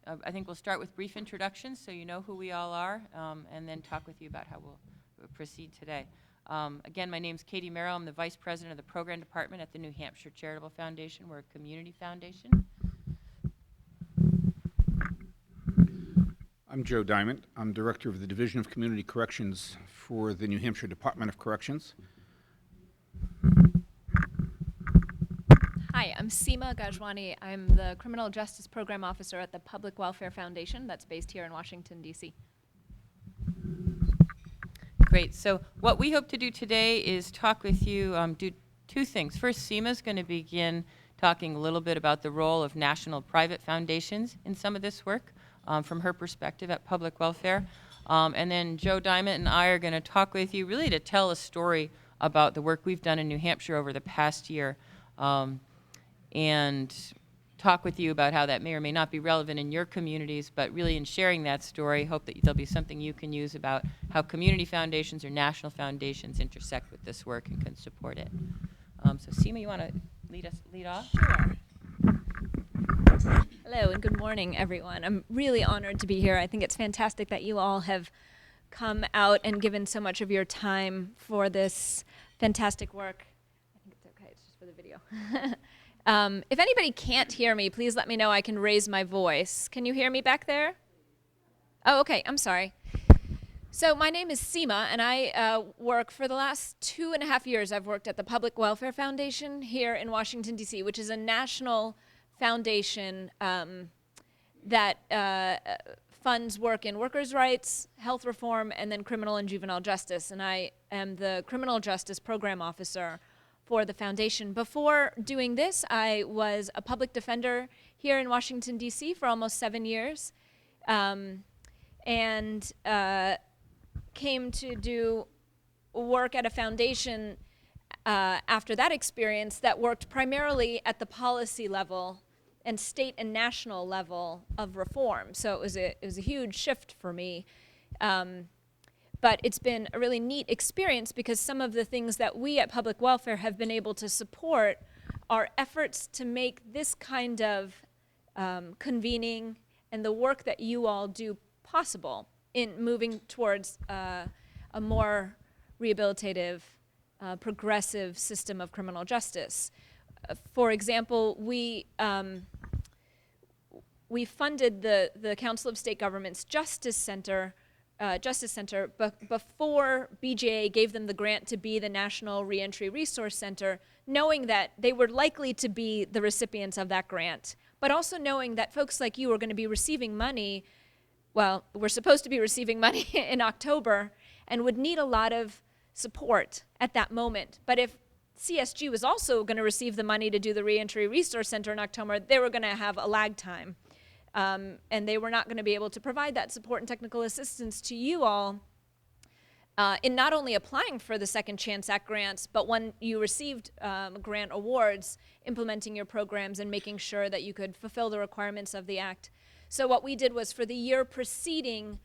I think we'll start with brief introductions so you know who we all are, and then talk with you about how we'll proceed today. Again, my name's Katie Merrow. I'm the Vice President of the Program Department at the New Hampshire Charitable Foundation. We're a community foundation. I'm Joe Diament. I'm Director of the Division of Community Corrections for the New Hampshire Department of Corrections. Hi, I'm Seema Gajwani. I'm the Criminal Justice Program Officer at the Public Welfare Foundation that's based here in Washington, D.C. Great. So what we hope to do today is talk with you, do two things. First, Seema's going to begin talking a little bit about the role of national private foundations in some of this work from her perspective at public welfare. And then Joe Diament and I are going to talk with you really to tell a story about the work we've done in New Hampshire over the past year. And talk with you about how that may or may not be relevant in your communities, but really in sharing that story, hope that there'll be something you can use about how community foundations or national foundations intersect with this work and can support it. So Seema, you want to lead off? Sure. Hello and good morning, everyone. I'm really honored to be here. I think it's fantastic that you all have come out and given so much of your time for this fantastic work. I think it's okay, it's just for the video. If anybody can't hear me, please let me know. I can raise my voice. Can you hear me back there? Oh, okay, I'm sorry. So my name is Seema, and I work for the last 2.5 years. I've worked at the Public Welfare Foundation here in Washington, D.C., which is a national foundation that funds work in workers' rights, health reform, and then criminal and juvenile justice. And I am the Criminal Justice Program Officer for the foundation. Before doing this, I was a public defender here in Washington, D.C. for almost 7 years, and came to do work at a foundation after that experience that worked primarily at the policy level and state and national level of reform. So it was a huge shift for me. But it's been a really neat experience because some of the things that we at Public Welfare have been able to support are efforts to make this kind of convening and the work that you all do possible in moving towards a more rehabilitative, progressive system of criminal justice. For example, we funded the Council of State Governments Justice Center before BJA gave them the grant to be the National Reentry Resource Center, knowing that they were likely to be the recipients of that grant, but also knowing that folks like you are going to be receiving money. Well, we're supposed to be receiving money in October and would need a lot of support at that moment. But if CSG was also going to receive the money to do the Reentry Resource Center in October, they were going to have a lag time. And they were not going to be able to provide that support and technical assistance to you all in not only applying for the Second Chance Act grants, but when you received grant awards, implementing your programs and making sure that you could fulfill the requirements of the Act. So what we did was for the year preceding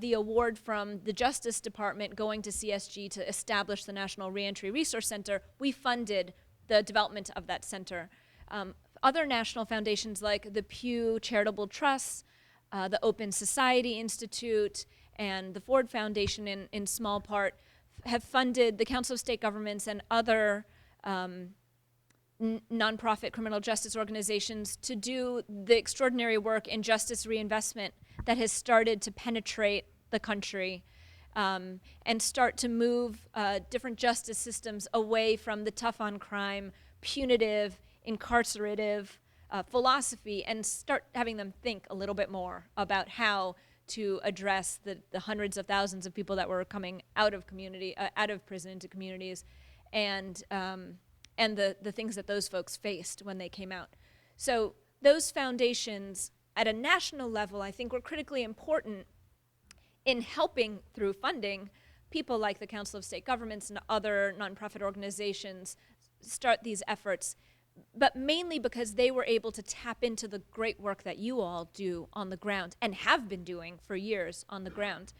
the award from the Justice Department going to CSG to establish the National Reentry Resource Center, we funded the development of that center. Other national foundations like the Pew Charitable Trust, the Open Society Institute, and the Ford Foundation in small part have funded the Council of State Governments and other nonprofit criminal justice organizations to do the extraordinary work in justice reinvestment that has started to penetrate the country and start to move different justice systems away from the tough on crime, punitive, incarcerative philosophy and start having them think a little bit more about how to address the hundreds of thousands of people that were coming out of prison into communities and the things that those folks faced when they came out. So those foundations at a national level, I think, were critically important in helping through funding people like the Council of State Governments and other nonprofit organizations start these efforts, but mainly because they were able to tap into the great work that you all do on the ground and have been doing for years on the ground.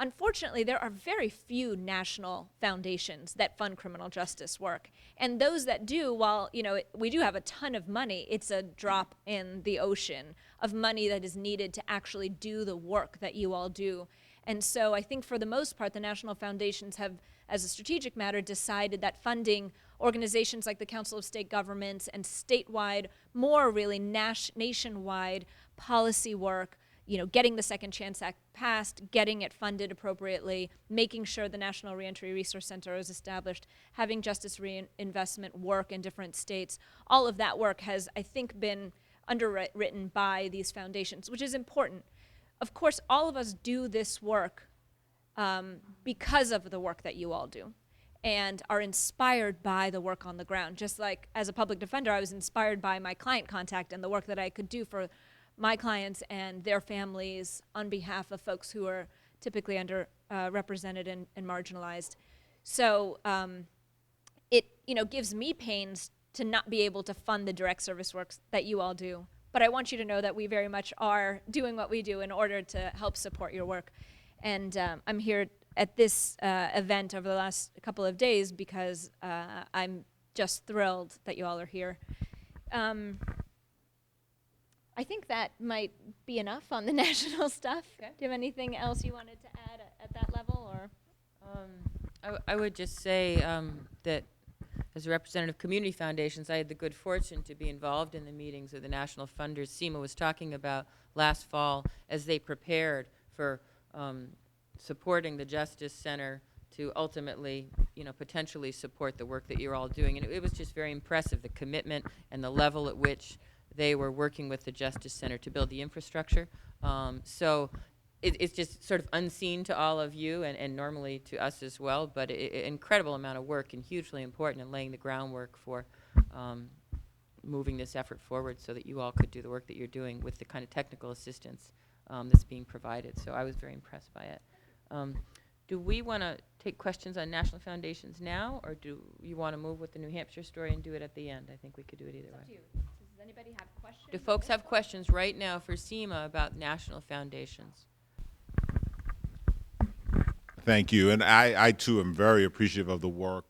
Unfortunately, there are very few national foundations that fund criminal justice work. And those that do, while we do have a ton of money, it's a drop in the ocean of money that is needed to actually do the work that you all do. And so I think for the most part, the national foundations have, as a strategic matter, decided that funding organizations like the Council of State Governments and statewide, more really nationwide policy work, getting the Second Chance Act passed, getting it funded appropriately, making sure the National Reentry Resource Center is established, having justice reinvestment work in different states. All of that work has, I think, been underwritten by these foundations, which is important. Of course, all of us do this work because of the work that you all do and are inspired by the work on the ground. Just like as a public defender, I was inspired by my client contact and the work that I could do for my clients and their families on behalf of folks who are typically underrepresented and marginalized. So it gives me pains to not be able to fund the direct service works that you all do. But I want you to know that we very much are doing what we do in order to help support your work. And I'm here at this event over the last couple of days because I'm just thrilled that you all are here. I think that might be enough on the national stuff. Okay. Do you have anything else you wanted to add at that level, or? I would just say that as a representative of community foundations, I had the good fortune to be involved in the meetings of the national funders Seema was talking about last fall as they prepared for supporting the Justice Center to ultimately, potentially support the work that you're all doing. And it was just very impressive, the commitment and the level at which they were working with the Justice Center to build the infrastructure. So it's just sort of unseen to all of you and normally to us as well, but incredible amount of work and hugely important in laying the groundwork for moving this effort forward so that you all could do the work that you're doing with the kind of technical assistance that's being provided. So I was very impressed by it. Do we want to take questions on national foundations now, or do you want to move with the New Hampshire story and do it at the end? I think we could do it either way. Up to you. Does anybody have questions? Do folks have questions right now for Seema about national foundations? Thank you. And I too am very appreciative of the work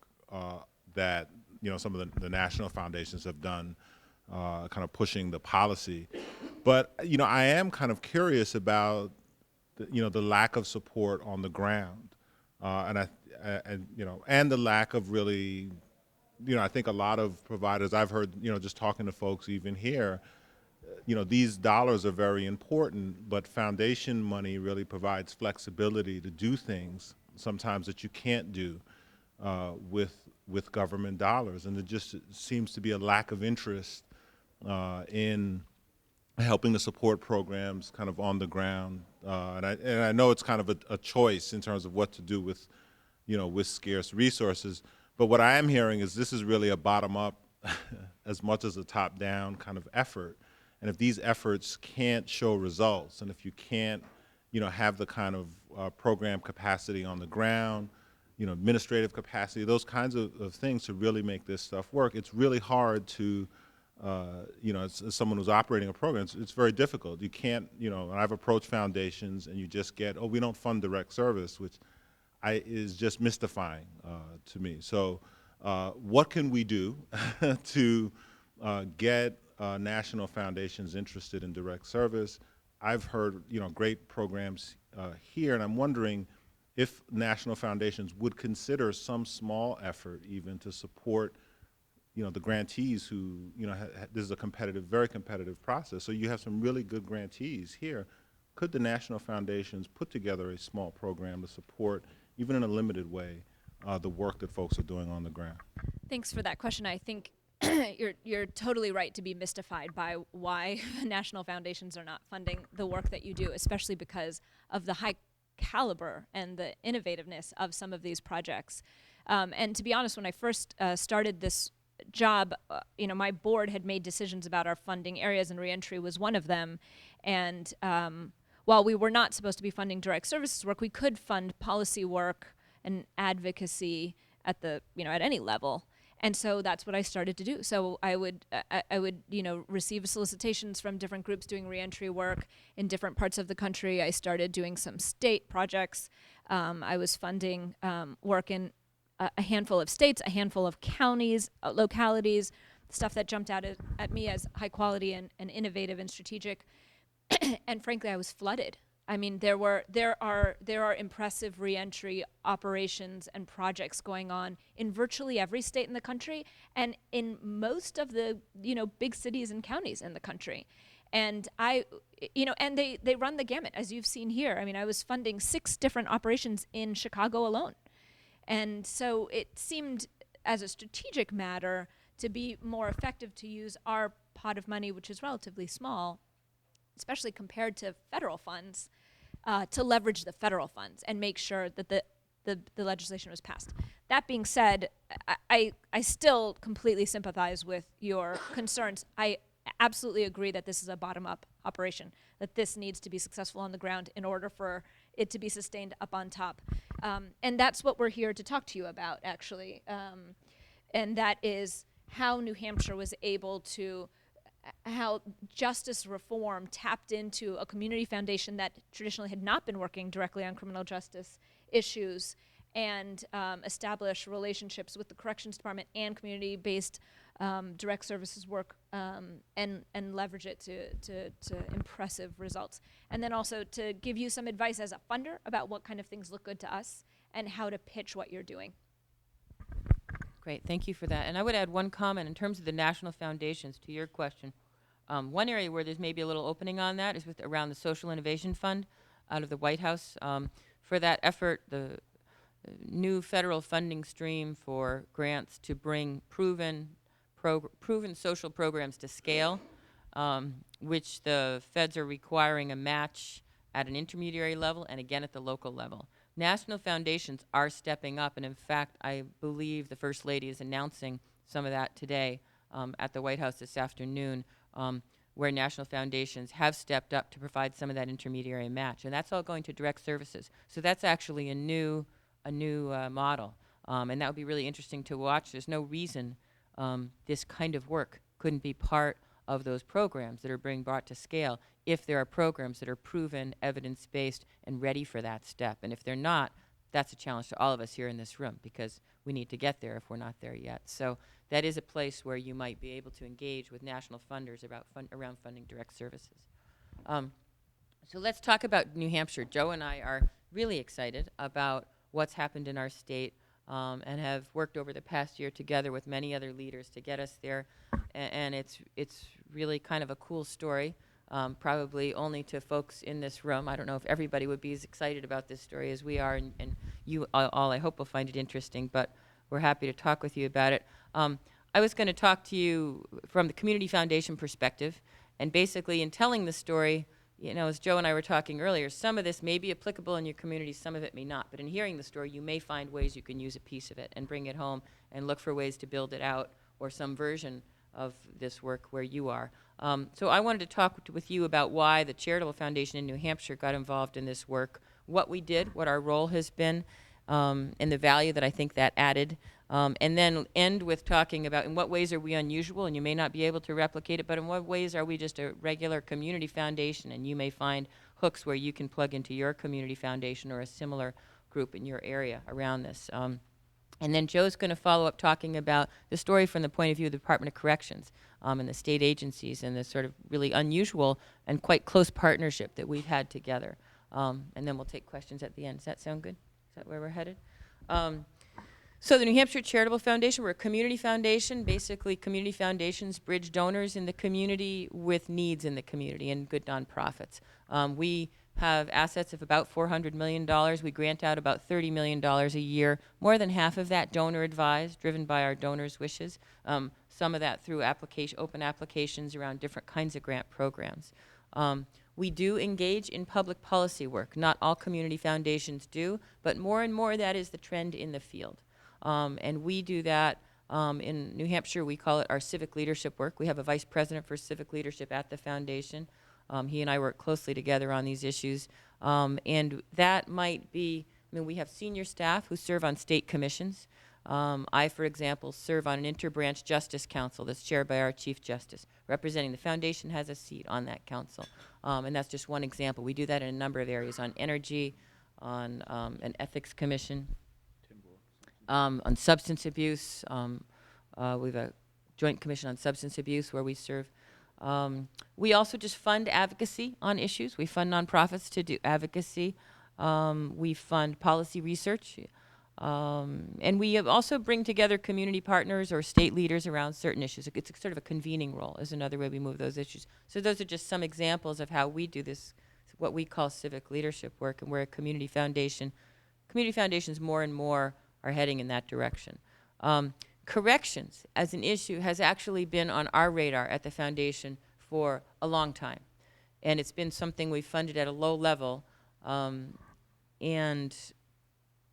that some of the national foundations have done, kind of pushing the policy. But I am kind of curious about the lack of support on the ground, and the lack of really, I think a lot of providers I've heard, just talking to folks even here, these dollars are very important, but foundation money really provides flexibility to do things sometimes that you can't do with government dollars, and there just seems to be a lack of interest in helping to support programs kind of on the ground, and I know it's kind of a choice in terms of what to do with with scarce resources. But what I am hearing is this is really a bottom-up as much as a top-down kind of effort. And if these efforts can't show results, and if you can't, have the kind of program capacity on the ground, administrative capacity, those kinds of things to really make this stuff work, it's really hard to, as someone who's operating a program, it's very difficult. You can't, and I've approached foundations, and you just get, oh, we don't fund direct service, which is just mystifying to me. So what can we do to get national foundations interested in direct service? I've heard great programs here, and I'm wondering if national foundations would consider some small effort even to support the grantees who this is a competitive, very competitive process. So you have some really good grantees here. Could the national foundations put together a small program to support, even in a limited way, the work that folks are doing on the ground? Thanks for that question. I think you're totally right to be mystified by why national foundations are not funding the work that you do, especially because of the high caliber and the innovativeness of some of these projects. And to be honest, when I first started this job, my board had made decisions about our funding areas, and reentry was one of them. And while we were not supposed to be funding direct services work, we could fund policy work and advocacy at the at any level. And so that's what I started to do. So I would receive solicitations from different groups doing reentry work in different parts of the country. I started doing some state projects, I was funding work in a handful of states, a handful of counties, localities, stuff that jumped out at me as high quality and innovative and strategic. And frankly, I was flooded. I mean, there are impressive reentry operations and projects going on in virtually every state in the country and in most of the, big cities and counties in the country. And and they run the gamut, as you've seen here. I mean, I was funding 6 different operations in Chicago alone. And so it seemed, as a strategic matter, to be more effective to use our pot of money, which is relatively small, especially compared to federal funds, to leverage the federal funds and make sure that the legislation was passed. That being said, I still completely sympathize with your concerns. I absolutely agree that this is a bottom-up operation, that this needs to be successful on the ground in order for it to be sustained up on top. And that's what we're here to talk to you about, actually. And that is how New Hampshire was able to, how justice reform tapped into a community foundation that traditionally had not been working directly on criminal justice issues and establish relationships with the corrections department and community-based direct services work and leverage it to impressive results. And then also to give you some advice as a funder about what kind of things look good to us and how to pitch what you're doing. Great, thank you for that. And I would add one comment in terms of the national foundations to your question. One area where there's maybe a little opening on that is with around the Social Innovation Fund out of the White House. For that effort, the new federal funding stream for grants to bring proven social programs to scale, which the feds are requiring a match at an intermediary level and again at the local level. National foundations are stepping up, and in fact, I believe the First Lady is announcing some of that today at the White House this afternoon, where national foundations have stepped up to provide some of that intermediary match, and that's all going to direct services. So that's actually a new model, and that would be really interesting to watch. There's no reason this kind of work couldn't be part of those programs that are being brought to scale if there are programs that are proven, evidence-based, and ready for that step. And if they're not, that's a challenge to all of us here in this room because we need to get there if we're not there yet. So that is a place where you might be able to engage with national funders around funding direct services. So let's talk about New Hampshire. Joe and I are really excited about what's happened in our state and have worked over the past year together with many other leaders to get us there. And it's really kind of a cool story, probably only to folks in this room. I don't know if everybody would be as excited about this story as we are, and you all, I hope, will find it interesting, but we're happy to talk with you about it. I was going to talk to you from the Community Foundation perspective, and basically in telling the story, as Joe and I were talking earlier, some of this may be applicable in your community, some of it may not. But in hearing the story, you may find ways you can use a piece of it and bring it home and look for ways to build it out or some version of this work where you are. So I wanted to talk with you about why the Charitable Foundation in New Hampshire got involved in this work, what we did, what our role has been, and the value that I think that added. And then end with talking about in what ways are we unusual, and you may not be able to replicate it, but in what ways are we just a regular community foundation, and you may find hooks where you can plug into your community foundation or a similar group in your area around this. And then Joe's going to follow up talking about the story from the point of view of the Department of Corrections and the state agencies and the sort of really unusual and quite close partnership that we've had together. And then we'll take questions at the end. Does that sound good? Is that where we're headed? So the New Hampshire Charitable Foundation, we're a community foundation. Basically, community foundations bridge donors in the community with needs in the community and good nonprofits. We have assets of about $400 million. We grant out about $30 million a year. More than half of that donor advised, driven by our donors' wishes. Some of that through open applications around different kinds of grant programs. We do engage in public policy work. Not all community foundations do, but more and more that is the trend in the field. And we do that in New Hampshire. We call it our civic leadership work. We have a vice president for civic leadership at the foundation. He and I work closely together on these issues. And that might be, we have senior staff who serve on state commissions. I, for example, serve on an interbranch justice council that's chaired by our chief justice. Representing the foundation has a seat on that council. And that's just one example. We do that in a number of areas, on energy, on an ethics commission, on substance abuse. We have a joint commission on substance abuse where we serve. We also just fund advocacy on issues. We fund nonprofits to do advocacy. We fund policy research. And we also bring together community partners or state leaders around certain issues. It's sort of a convening role is another way we move those issues. So those are just some examples of how we do this, what we call civic leadership work, and we're a community foundations more and more are heading in that direction. Corrections as an issue has actually been on our radar at the foundation for a long time. And it's been something we funded at a low level. And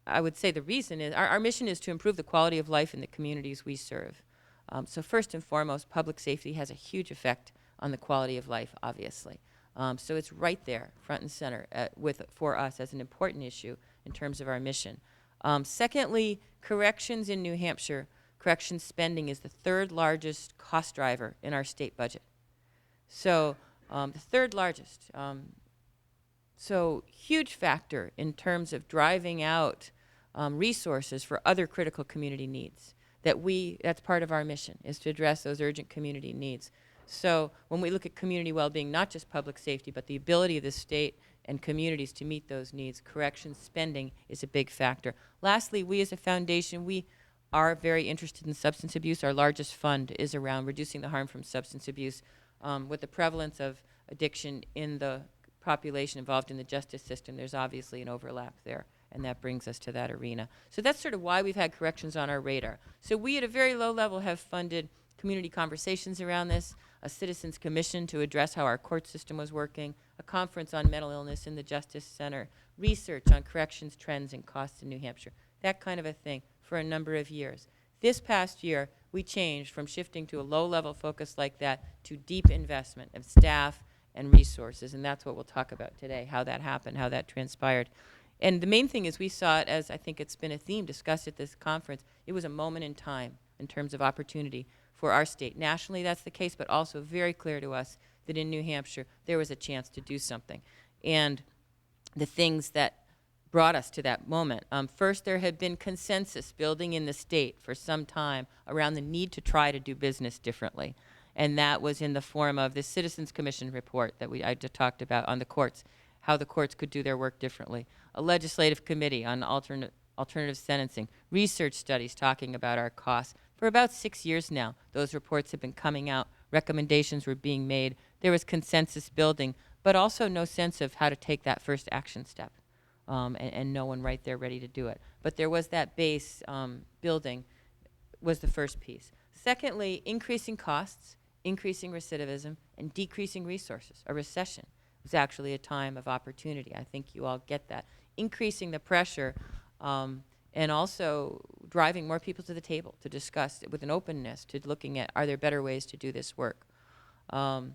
I would say the reason is our mission is to improve the quality of life in the communities we serve. So first and foremost, public safety has a huge effect on the quality of life, obviously. So it's right there, front and center, for us as an important issue in terms of our mission. Secondly, corrections in New Hampshire, corrections spending is the third largest cost driver in our state budget. So the third largest. So huge factor in terms of driving out resources for other critical community needs. That's part of our mission, is to address those urgent community needs. So when we look at community well-being, not just public safety, but the ability of the state and communities to meet those needs, corrections spending is a big factor. Lastly, we as a foundation, we are very interested in substance abuse. Our largest fund is around reducing the harm from substance abuse. With the prevalence of addiction in the population involved in the justice system, there's obviously an overlap there, and that brings us to that arena. So that's sort of why we've had corrections on our radar. So we at a very low level have funded community conversations around this, a citizens commission to address how our court system was working, a conference on mental illness in the Justice Center, research on corrections trends and costs in New Hampshire, that kind of a thing for a number of years. This past year, we changed from shifting to a low-level focus like that to deep investment of staff and resources, and that's what we'll talk about today, how that happened, how that transpired. And the main thing is we saw it as, I think it's been a theme discussed at this conference, it was a moment in time in terms of opportunity for our state. Nationally, that's the case, but also very clear to us that in New Hampshire, there was a chance to do something. And the things that brought us to that moment. First, there had been consensus building in the state for some time around the need to try to do business differently. And that was in the form of the Citizens Commission report that I just talked about on the courts, how the courts could do their work differently. A legislative committee on alternative sentencing, research studies talking about our costs. For about 6 years now, those reports have been coming out. Recommendations were being made. There was consensus building, but also no sense of how to take that first action step. And no one right there ready to do it. But there was that base building was the first piece. Secondly, increasing costs, increasing recidivism, and decreasing resources. A recession was actually a time of opportunity. I think you all get that. Increasing the pressure and also driving more people to the table to discuss it with an openness to looking at, are there better ways to do this work? So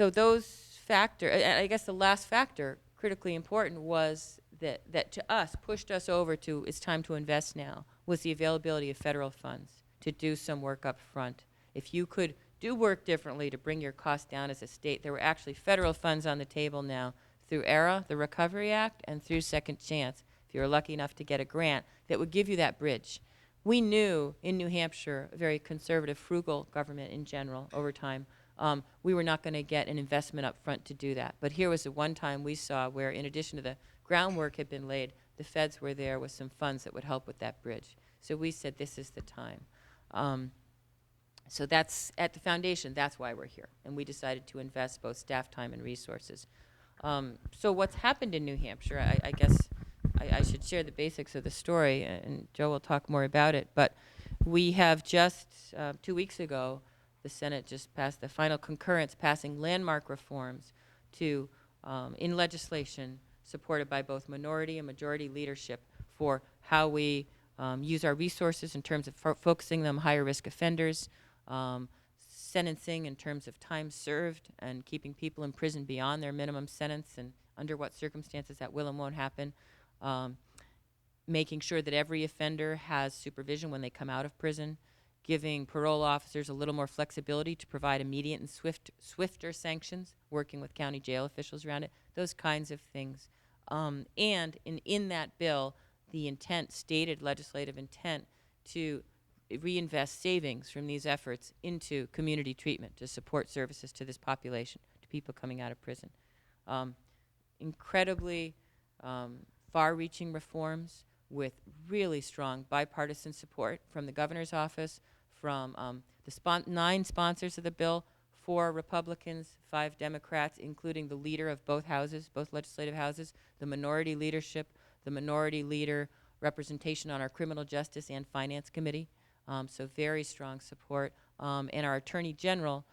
those factors, I guess the last factor, critically important, was that to us, pushed us over to it's time to invest now, was the availability of federal funds to do some work up front. If you could do work differently to bring your costs down as a state, there were actually federal funds on the table now through ERA, the Recovery Act, and through Second Chance, if you were lucky enough to get a grant, that would give you that bridge. We knew in New Hampshire, a very conservative, frugal government in general over time, we were not going to get an investment up front to do that. But here was the one time we saw where, in addition to the groundwork had been laid, the feds were there with some funds that would help with that bridge. So we said, this is the time. So that's, at the foundation, that's why we're here. And we decided to invest both staff time and resources. So what's happened in New Hampshire, I guess I should share the basics of the story, and Joe will talk more about it. But we have just, 2 weeks ago, the Senate just passed the final concurrence passing landmark reforms to, in legislation supported by both minority and majority leadership for how we use our resources in terms of focusing them on higher risk offenders, sentencing in terms of time served and keeping people in prison beyond their minimum sentence and under what circumstances that will and won't happen, making sure that every offender has supervision when they come out of prison, giving parole officers a little more flexibility to provide immediate and swifter sanctions, working with county jail officials around it, those kinds of things. And in that bill, the intent, stated legislative intent, to reinvest savings from these efforts into community treatment to support services to this population, to people coming out of prison. Incredibly far-reaching reforms with really strong bipartisan support from the governor's office, from the 9 sponsors of the bill, 4 Republicans, 5 Democrats, including the leader of both houses, both legislative houses, the minority leadership, the minority leader representation on our Criminal Justice and Finance Committee. So very strong support. And our Attorney General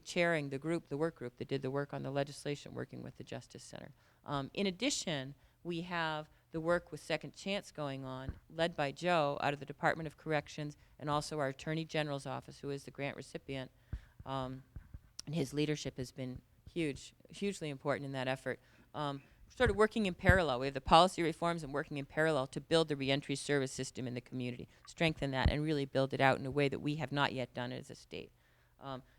chairing the group, the work group that did the work on the legislation, working with the Justice Center. In addition, we have the work with Second Chance going on, led by Joe out of the Department of Corrections, and also our Attorney General's office, who is the grant recipient. And his leadership has been hugely important in that effort. Sort of working in parallel. We have the policy reforms and working in parallel to build the reentry service system in the community, strengthen that, and really build it out in a way that we have not yet done as a state.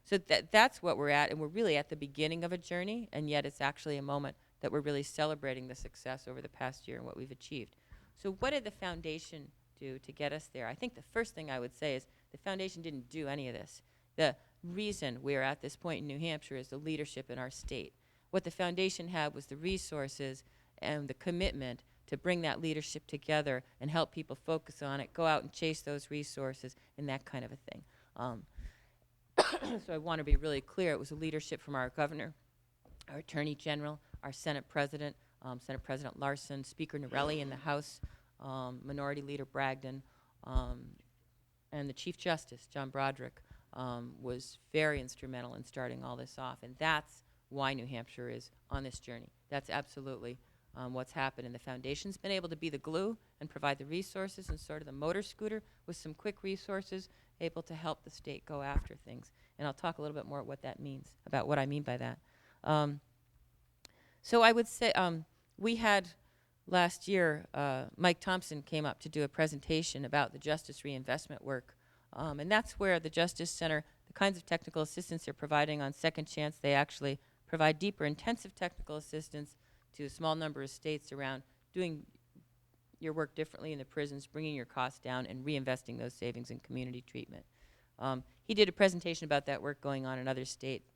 So that's what we're at, and we're really at the beginning of a journey, and yet it's actually a moment that we're really celebrating the success over the past year and what we've achieved. So what did the foundation do to get us there? I think the first thing I would say is the foundation didn't do any of this. The reason we're at this point in New Hampshire is the leadership in our state. What the foundation had was the resources and the commitment to bring that leadership together and help people focus on it, go out and chase those resources, and that kind of a thing. So I want to be really clear. It was a leadership from our governor, our Attorney General, our Senate President, Senate President Larson, Speaker Norelli in the House, Minority Leader Bragdon, and the Chief Justice, John Broderick, was very instrumental in starting all this off. And that's why New Hampshire is on this journey. That's absolutely what's happened. And the foundation's been able to be the glue and provide the resources and sort of the motor scooter with some quick resources, able to help the state go after things. And I'll talk a little bit more what that means, about what I mean by that. So I would say we had last year, Mike Thompson came up to do a presentation about the justice reinvestment work. And that's where the Justice Center, the kinds of technical assistance they're providing on Second Chance, they actually provide deeper intensive technical assistance to a small number of states around doing your work differently in the prisons, bringing your costs down, and reinvesting those savings in community treatment. He did a presentation about that work going on in other states,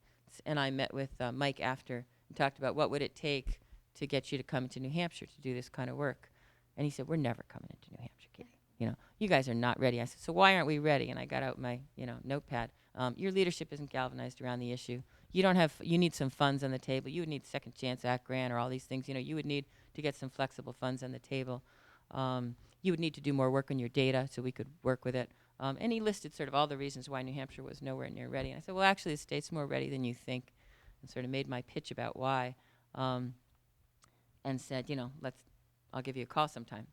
and I met with Mike after and talked about what would it take to get you to come to New Hampshire to do this kind of work. And he said, we're never coming into New Hampshire, Katie. You know, you guys are not ready. I said, so why aren't we ready? And I got out my, notepad. Your leadership isn't galvanized around the issue. You need some funds on the table. You would need Second Chance Act grant or all these things. You would need to get some flexible funds on the table. You would need to do more work on your data so we could work with it. And he listed sort of all the reasons why New Hampshire was nowhere near ready. And I said, well, actually, the state's more ready than you think, and sort of made my pitch about why, and said, I'll give you a call sometime.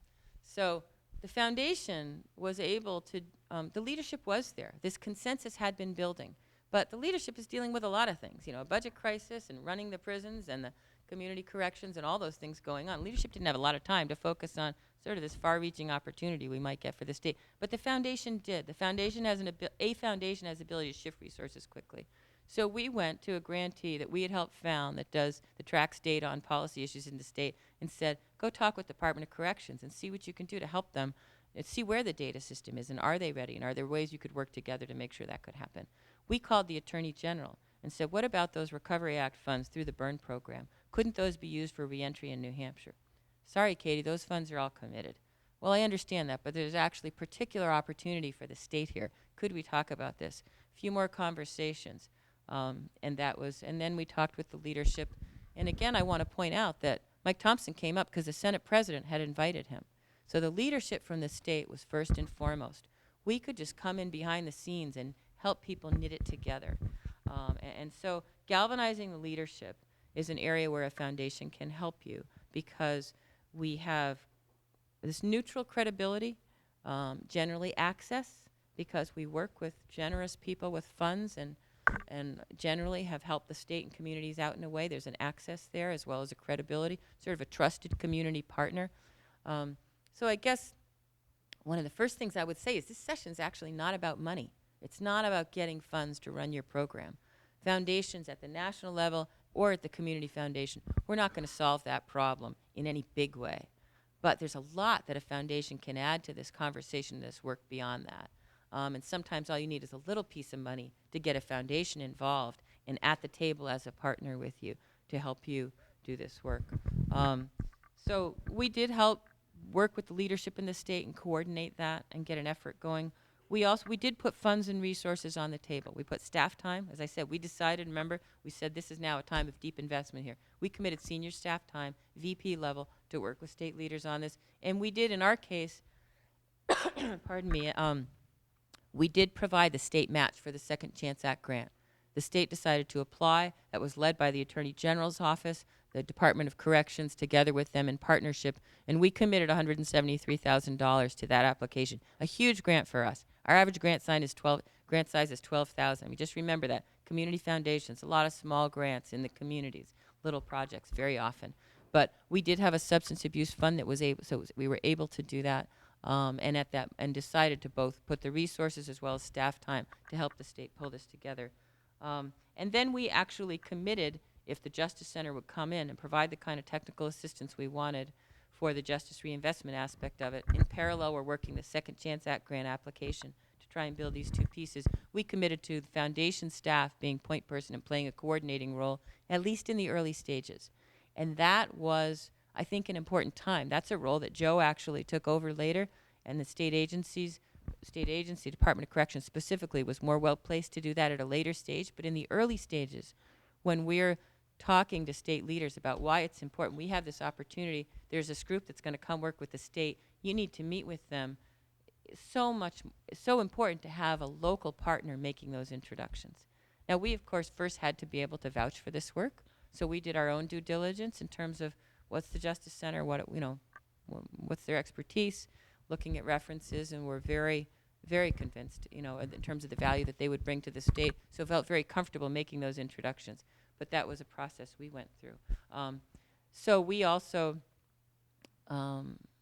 So the foundation was able to, the leadership was there. This consensus had been building. But the leadership is dealing with a lot of things, a budget crisis and running the prisons and the community corrections and all those things going on. Leadership didn't have a lot of time to focus on sort of this far-reaching opportunity we might get for the state. But the foundation did. The foundation has a foundation has the ability to shift resources quickly. So we went to a grantee that we had helped found that tracks data on policy issues in the state and said, go talk with the Department of Corrections and see what you can do to help them and see where the data system is and are they ready and are there ways you could work together to make sure that could happen. We called the Attorney General and said, what about those Recovery Act funds through the BURN program? Couldn't those be used for reentry in New Hampshire? Sorry, Katie, those funds are all committed. Well, I understand that, but there's actually particular opportunity for the state here. Could we talk about this? A few more conversations. And then we talked with the leadership. And again, I want to point out that Mike Thompson came up because the Senate President had invited him. So the leadership from the state was first and foremost. We could just come in behind the scenes and help people knit it together. And so galvanizing the leadership is an area where a foundation can help you because we have this neutral credibility, generally access, because we work with generous people with funds and generally have helped the state and communities out in a way. There's an access there as well as a credibility, sort of a trusted community partner. So I guess one of the first things I would say is this session is actually not about money. It's not about getting funds to run your program. Foundations at the national level or at the community foundation, we're not going to solve that problem in any big way. But there's a lot that a foundation can add to this conversation, this work beyond that. And sometimes all you need is a little piece of money to get a foundation involved and at the table as a partner with you to help you do this work. So we did help work with the leadership in the state and coordinate that and get an effort going. We did put funds and resources on the table. We put staff time. As I said, we decided, remember, we said this is now a time of deep investment here. We committed senior staff time, VP level, to work with state leaders on this. And we did, in our case, pardon me, we did provide the state match for the Second Chance Act grant. The state decided to apply. That was led by the Attorney General's office, the Department of Corrections, together with them in partnership, and we committed $173,000 to that application. A huge grant for us. Our average grant size is $12,000. We just remember that. Community foundations, a lot of small grants in the communities, little projects very often. But we did have a substance abuse fund that was able, so we were able to do that. And decided to both put the resources as well as staff time to help the state pull this together. And then we actually committed, if the Justice Center would come in and provide the kind of technical assistance we wanted for the justice reinvestment aspect of it. In parallel, we're working the Second Chance Act grant application to try and build these two pieces. We committed to the foundation staff being point person and playing a coordinating role, at least in the early stages. And that was, I think, an important time. That's a role that Joe actually took over later, and the state agency, Department of Corrections specifically, was more well-placed to do that at a later stage. But in the early stages, when we're talking to state leaders about why it's important, we have this opportunity. There's this group that's going to come work with the state. You need to meet with them. It's so important to have a local partner making those introductions. Now, we, of course, first had to be able to vouch for this work. So we did our own due diligence in terms of what's the Justice Center, what's their expertise, looking at references, and we're very, very convinced, in terms of the value that they would bring to the state. So felt very comfortable making those introductions. But that was a process we went through. So we also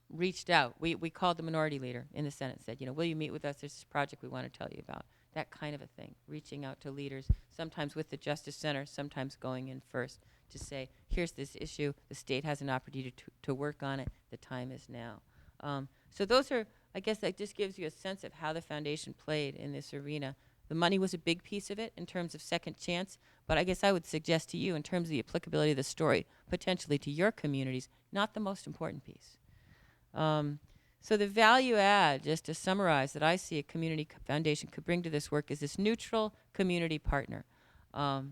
reached out. We called the minority leader in the Senate, said, will you meet with us? There's this project we want to tell you about. That kind of a thing, reaching out to leaders, sometimes with the Justice Center, sometimes going in first to say, here's this issue. The state has an opportunity to work on it. The time is now. So those are, I guess that just gives you a sense of how the foundation played in this arena. The money was a big piece of it in terms of second chance, but I guess I would suggest to you in terms of the applicability of the story, potentially to your communities, not the most important piece. So the value add, just to summarize, that I see a community foundation could bring to this work is this neutral community partner. The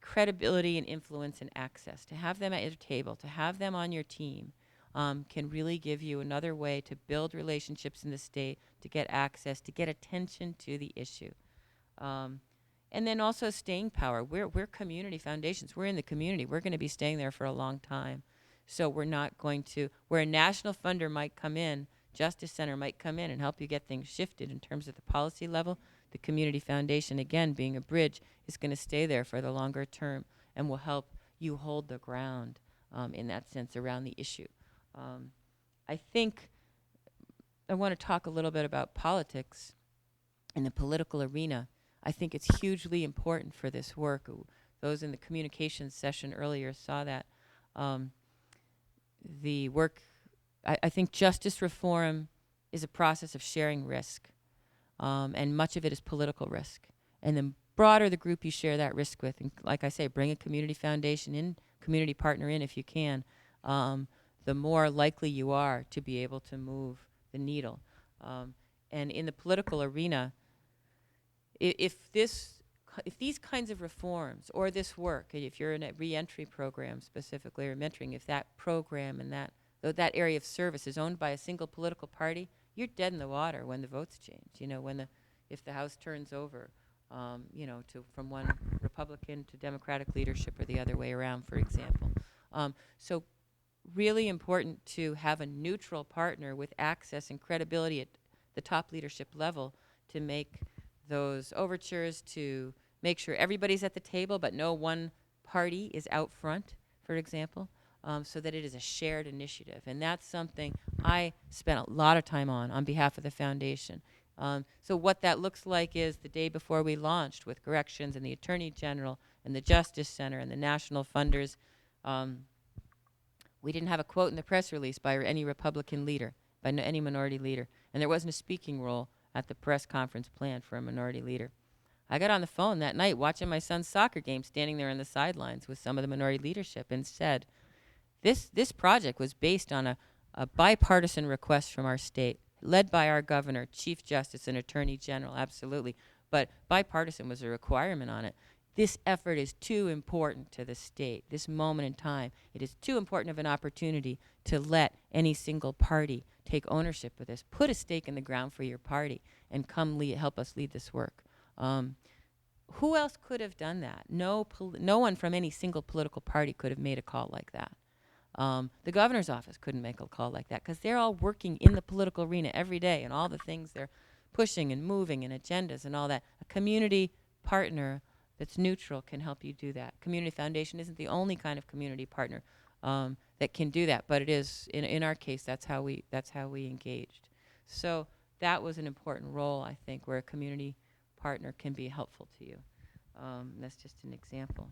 credibility and influence and access. To have them at your table, to have them on your team, can really give you another way to build relationships in the state, to get access, to get attention to the issue. And then also staying power. We're community foundations. We're in the community. We're going to be staying there for a long time. So we're not going to, where a national funder might come in, Justice Center might come in and help you get things shifted in terms of the policy level, the community foundation, again, being a bridge, is going to stay there for the longer term and will help you hold the ground in that sense around the issue. I think I want to talk a little bit about politics in the political arena. I think it's hugely important for this work. Those in the communications session earlier saw that. The work, I think justice reform is a process of sharing risk, and much of it is political risk. And the broader the group you share that risk with, and like I say, bring a community foundation in, community partner in if you can, the more likely you are to be able to move the needle. And in the political arena, if these kinds of reforms or this work, if you're in a reentry program specifically or mentoring, if that program and that area of service is owned by a single political party, you're dead in the water when the votes change. If the House turns over, from one Republican to Democratic leadership or the other way around, for example. So really important to have a neutral partner with access and credibility at the top leadership level to make those overtures, to make sure everybody's at the table but no one party is out front, for example, so that it is a shared initiative. And that's something I spent a lot of time on behalf of the foundation. So what that looks like is the day before we launched with corrections and the Attorney General and the Justice Center and the national funders. We didn't have a quote in the press release by any Republican leader, by any minority leader, and there wasn't a speaking role at the press conference planned for a minority leader. I got on the phone that night watching my son's soccer game, standing there on the sidelines with some of the minority leadership, and said, this project was based on a bipartisan request from our state, led by our governor, chief justice, and attorney general, absolutely, but bipartisan was a requirement on it. This effort is too important to the state, this moment in time. It is too important of an opportunity to let any single party take ownership of this. Put a stake in the ground for your party and come help us lead this work. Who else could have done that? No one from any single political party could have made a call like that. The governor's office couldn't make a call like that because they're all working in the political arena every day and all the things they're pushing and moving and agendas and all that. A community partner that's neutral can help you do that. Community Foundation isn't the only kind of community partner that can do that, but it is in our case. That's how we engaged. So that was an important role, I think, where a community partner can be helpful to you. That's just an example.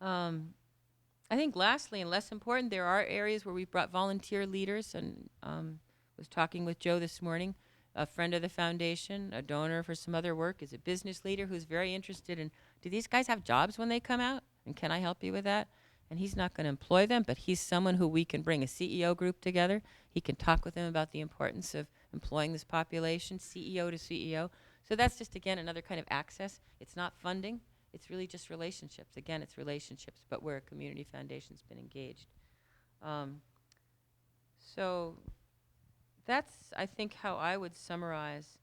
I think lastly and less important, there are areas where we've brought volunteer leaders, and was talking with Joe this morning, a friend of the foundation, a donor for some other work, is a business leader who's very interested in, do these guys have jobs when they come out? And can I help you with that? And he's not going to employ them, but he's someone who we can bring a CEO group together. He can talk with them about the importance of employing this population, CEO to CEO. So that's just, again, another kind of access. It's not funding. It's really just relationships. Again, it's relationships, but where a community foundation's been engaged. So that's, I think, how I would summarize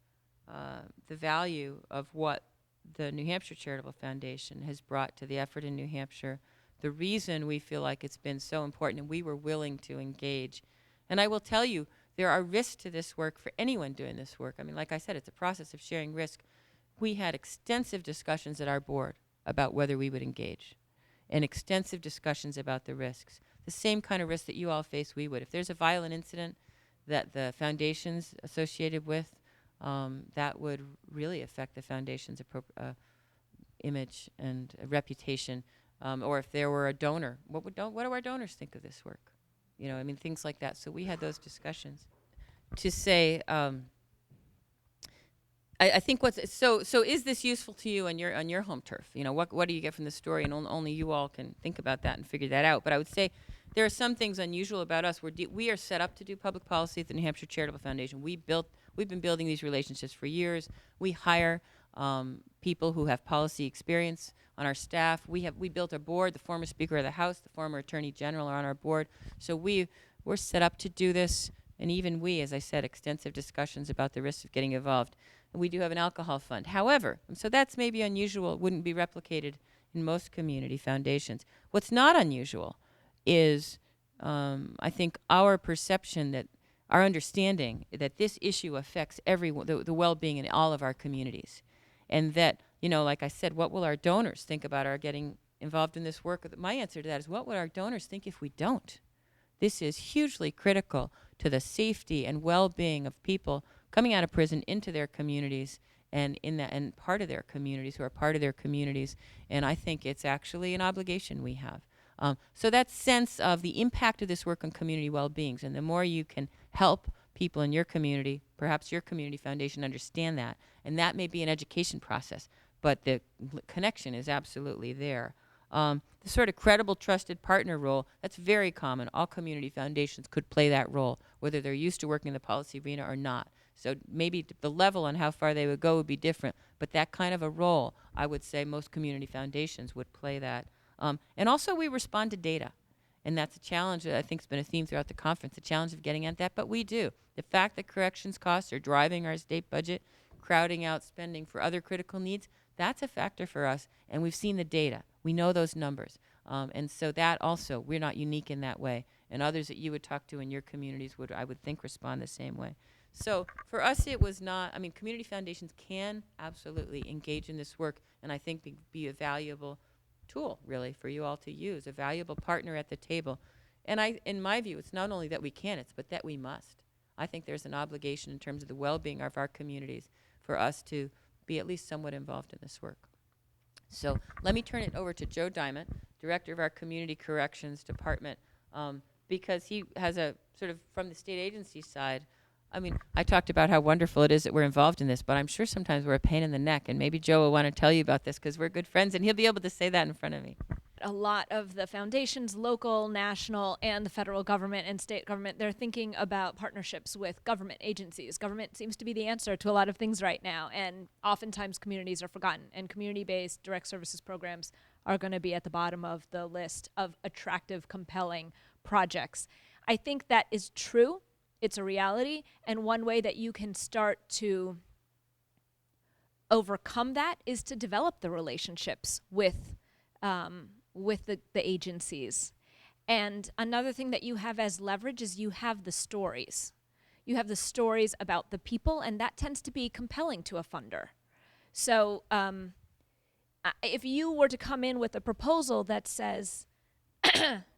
the value of what the New Hampshire Charitable Foundation has brought to the effort in New Hampshire, the reason we feel like it's been so important and we were willing to engage. And I will tell you, there are risks to this work for anyone doing this work. I mean, like I said, it's a process of sharing risk. We had extensive discussions at our board about whether we would engage, and extensive discussions about the risks. The same kind of risk that you all face, we would. If there's a violent incident that the foundation's associated with, that would really affect the foundation's image and reputation. Or if there were a donor, what do our donors think of this work? You know, I mean, things like that. So we had those discussions to say, I think so is this useful to you on your home turf? You know, what do you get from the story? And only you all can think about that and figure that out. But I would say there are some things unusual about us. We are set up to do public policy at the New Hampshire Charitable Foundation. We've been building these relationships for years. We hire people who have policy experience on our staff. We built a board. The former Speaker of the House, the former Attorney General are on our board. So we're set up to do this. And even we, as I said, extensive discussions about the risks of getting involved. And we do have an alcohol fund. However, so that's maybe unusual, wouldn't be replicated in most community foundations. What's not unusual is, I think, our perception that, our understanding that this issue affects everyone, the well-being in all of our communities. And that, you know, like I said, what will our donors think about our getting involved in this work? My answer to that is, what would our donors think if we don't? This is hugely critical to the safety and well-being of people coming out of prison into their communities and part of their communities, who are part of their communities. And I think it's actually an obligation we have. So that sense of the impact of this work on community well-beings, and the more you can help people in your community, perhaps your community foundation, understand that. And that may be an education process, but the connection is absolutely there. The sort of credible, trusted partner role, that's very common. All community foundations could play that role, whether they're used to working in the policy arena or not. So maybe the level on how far they would go would be different, but that kind of a role, I would say most community foundations would play that. And also we respond to data, and that's a challenge that I think has been a theme throughout the conference, the challenge of getting at that, but we do. The fact that corrections costs are driving our state budget, crowding out spending for other critical needs, that's a factor for us, and we've seen the data. We know those numbers. And so that also, we're not unique in that way, and others that you would talk to in your communities would, I would think, respond the same way. So for us, it was not, I mean, community foundations can absolutely engage in this work, and I think be a valuable tool, really, for you all to use, a valuable partner at the table. And in my view, it's not only that we can, but that we must. I think there's an obligation in terms of the well-being of our communities for us to be at least somewhat involved in this work. So let me turn it over to Joe Diament, director of our Community Corrections Department, because he has a sort of, from the state agency side, I mean, I talked about how wonderful it is that we're involved in this, but I'm sure sometimes we're a pain in the neck, and maybe Joe will want to tell you about this because we're good friends, and he'll be able to say that in front of me. A lot of the foundations, local, national, and the federal government and state government, they're thinking about partnerships with government agencies. Government seems to be the answer to a lot of things right now, and oftentimes communities are forgotten, and community-based direct services programs are going to be at the bottom of the list of attractive, compelling projects. I think that is true. It's a reality, and one way that you can start to overcome that is to develop the relationships with the agencies. And another thing that you have as leverage is you have the stories. You have the stories about the people, and that tends to be compelling to a funder. So if you were to come in with a proposal that says,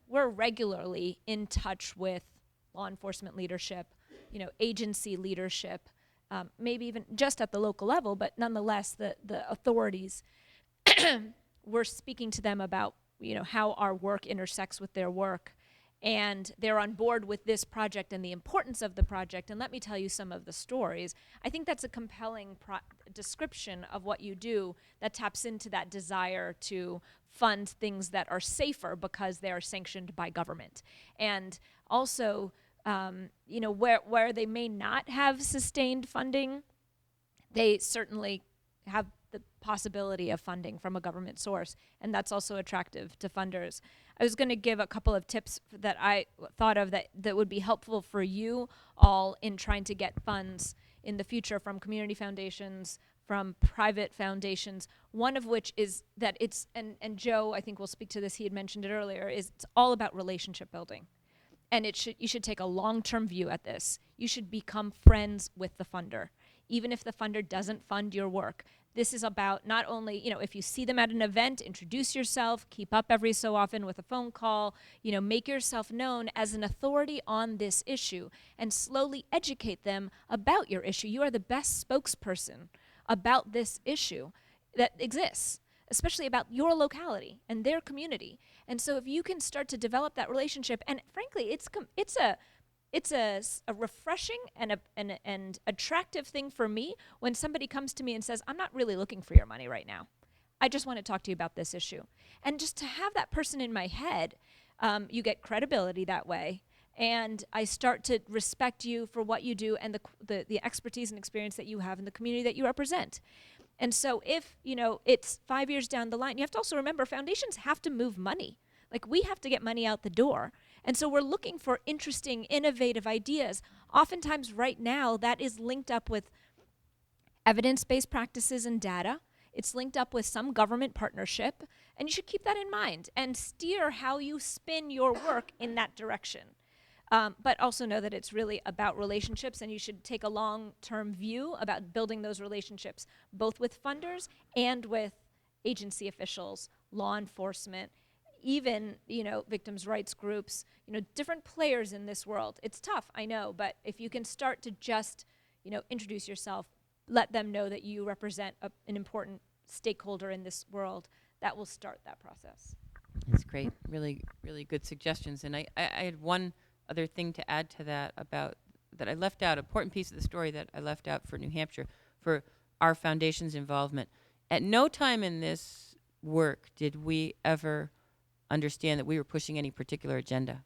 we're regularly in touch with law enforcement leadership, agency leadership, maybe even just at the local level, but nonetheless the authorities, we're speaking to them about how our work intersects with their work, and they're on board with this project and the importance of the project, and let me tell you some of the stories. I think that's a compelling description of what you do that taps into that desire to fund things that are safer because they are sanctioned by government. And also, where they may not have sustained funding, they certainly have the possibility of funding from a government source, and that's also attractive to funders. I was going to give a couple of tips that I thought of that would be helpful for you all in trying to get funds in the future from community foundations, from private foundations, one of which is that it's, and Joe, I think will speak to this, he had mentioned it earlier, is it's all about relationship building. And you should take a long-term view at this. You should become friends with the funder, even if the funder doesn't fund your work. This is about not only, if you see them at an event, introduce yourself, keep up every so often with a phone call, make yourself known as an authority on this issue and slowly educate them about your issue. You are the best spokesperson about this issue that exists, especially about your locality and their community. And so if you can start to develop that relationship, and frankly, it's a refreshing and attractive thing for me when somebody comes to me and says, I'm not really looking for your money right now. I just want to talk to you about this issue. And just to have that person in my head, you get credibility that way. And I start to respect you for what you do and the expertise and experience that you have in the community that you represent. And so if, it's 5 years down the line, you have to also remember foundations have to move money. Like, we have to get money out the door. And so we're looking for interesting, innovative ideas. Oftentimes right now, that is linked up with evidence-based practices and data. It's linked up with some government partnership. And you should keep that in mind and steer how you spin your work in that direction. But also know that it's really about relationships, and you should take a long-term view about building those relationships, both with funders and with agency officials, law enforcement, even, victims' rights groups, different players in this world. It's tough, I know, but if you can start to just, introduce yourself, let them know that you represent an important stakeholder in this world, that will start that process. That's great. Really, really good suggestions. And I had one other thing to add to that about that I left out, important piece of the story that I left out for New Hampshire, for our foundation's involvement. At no time in this work did we ever understand that we were pushing any particular agenda.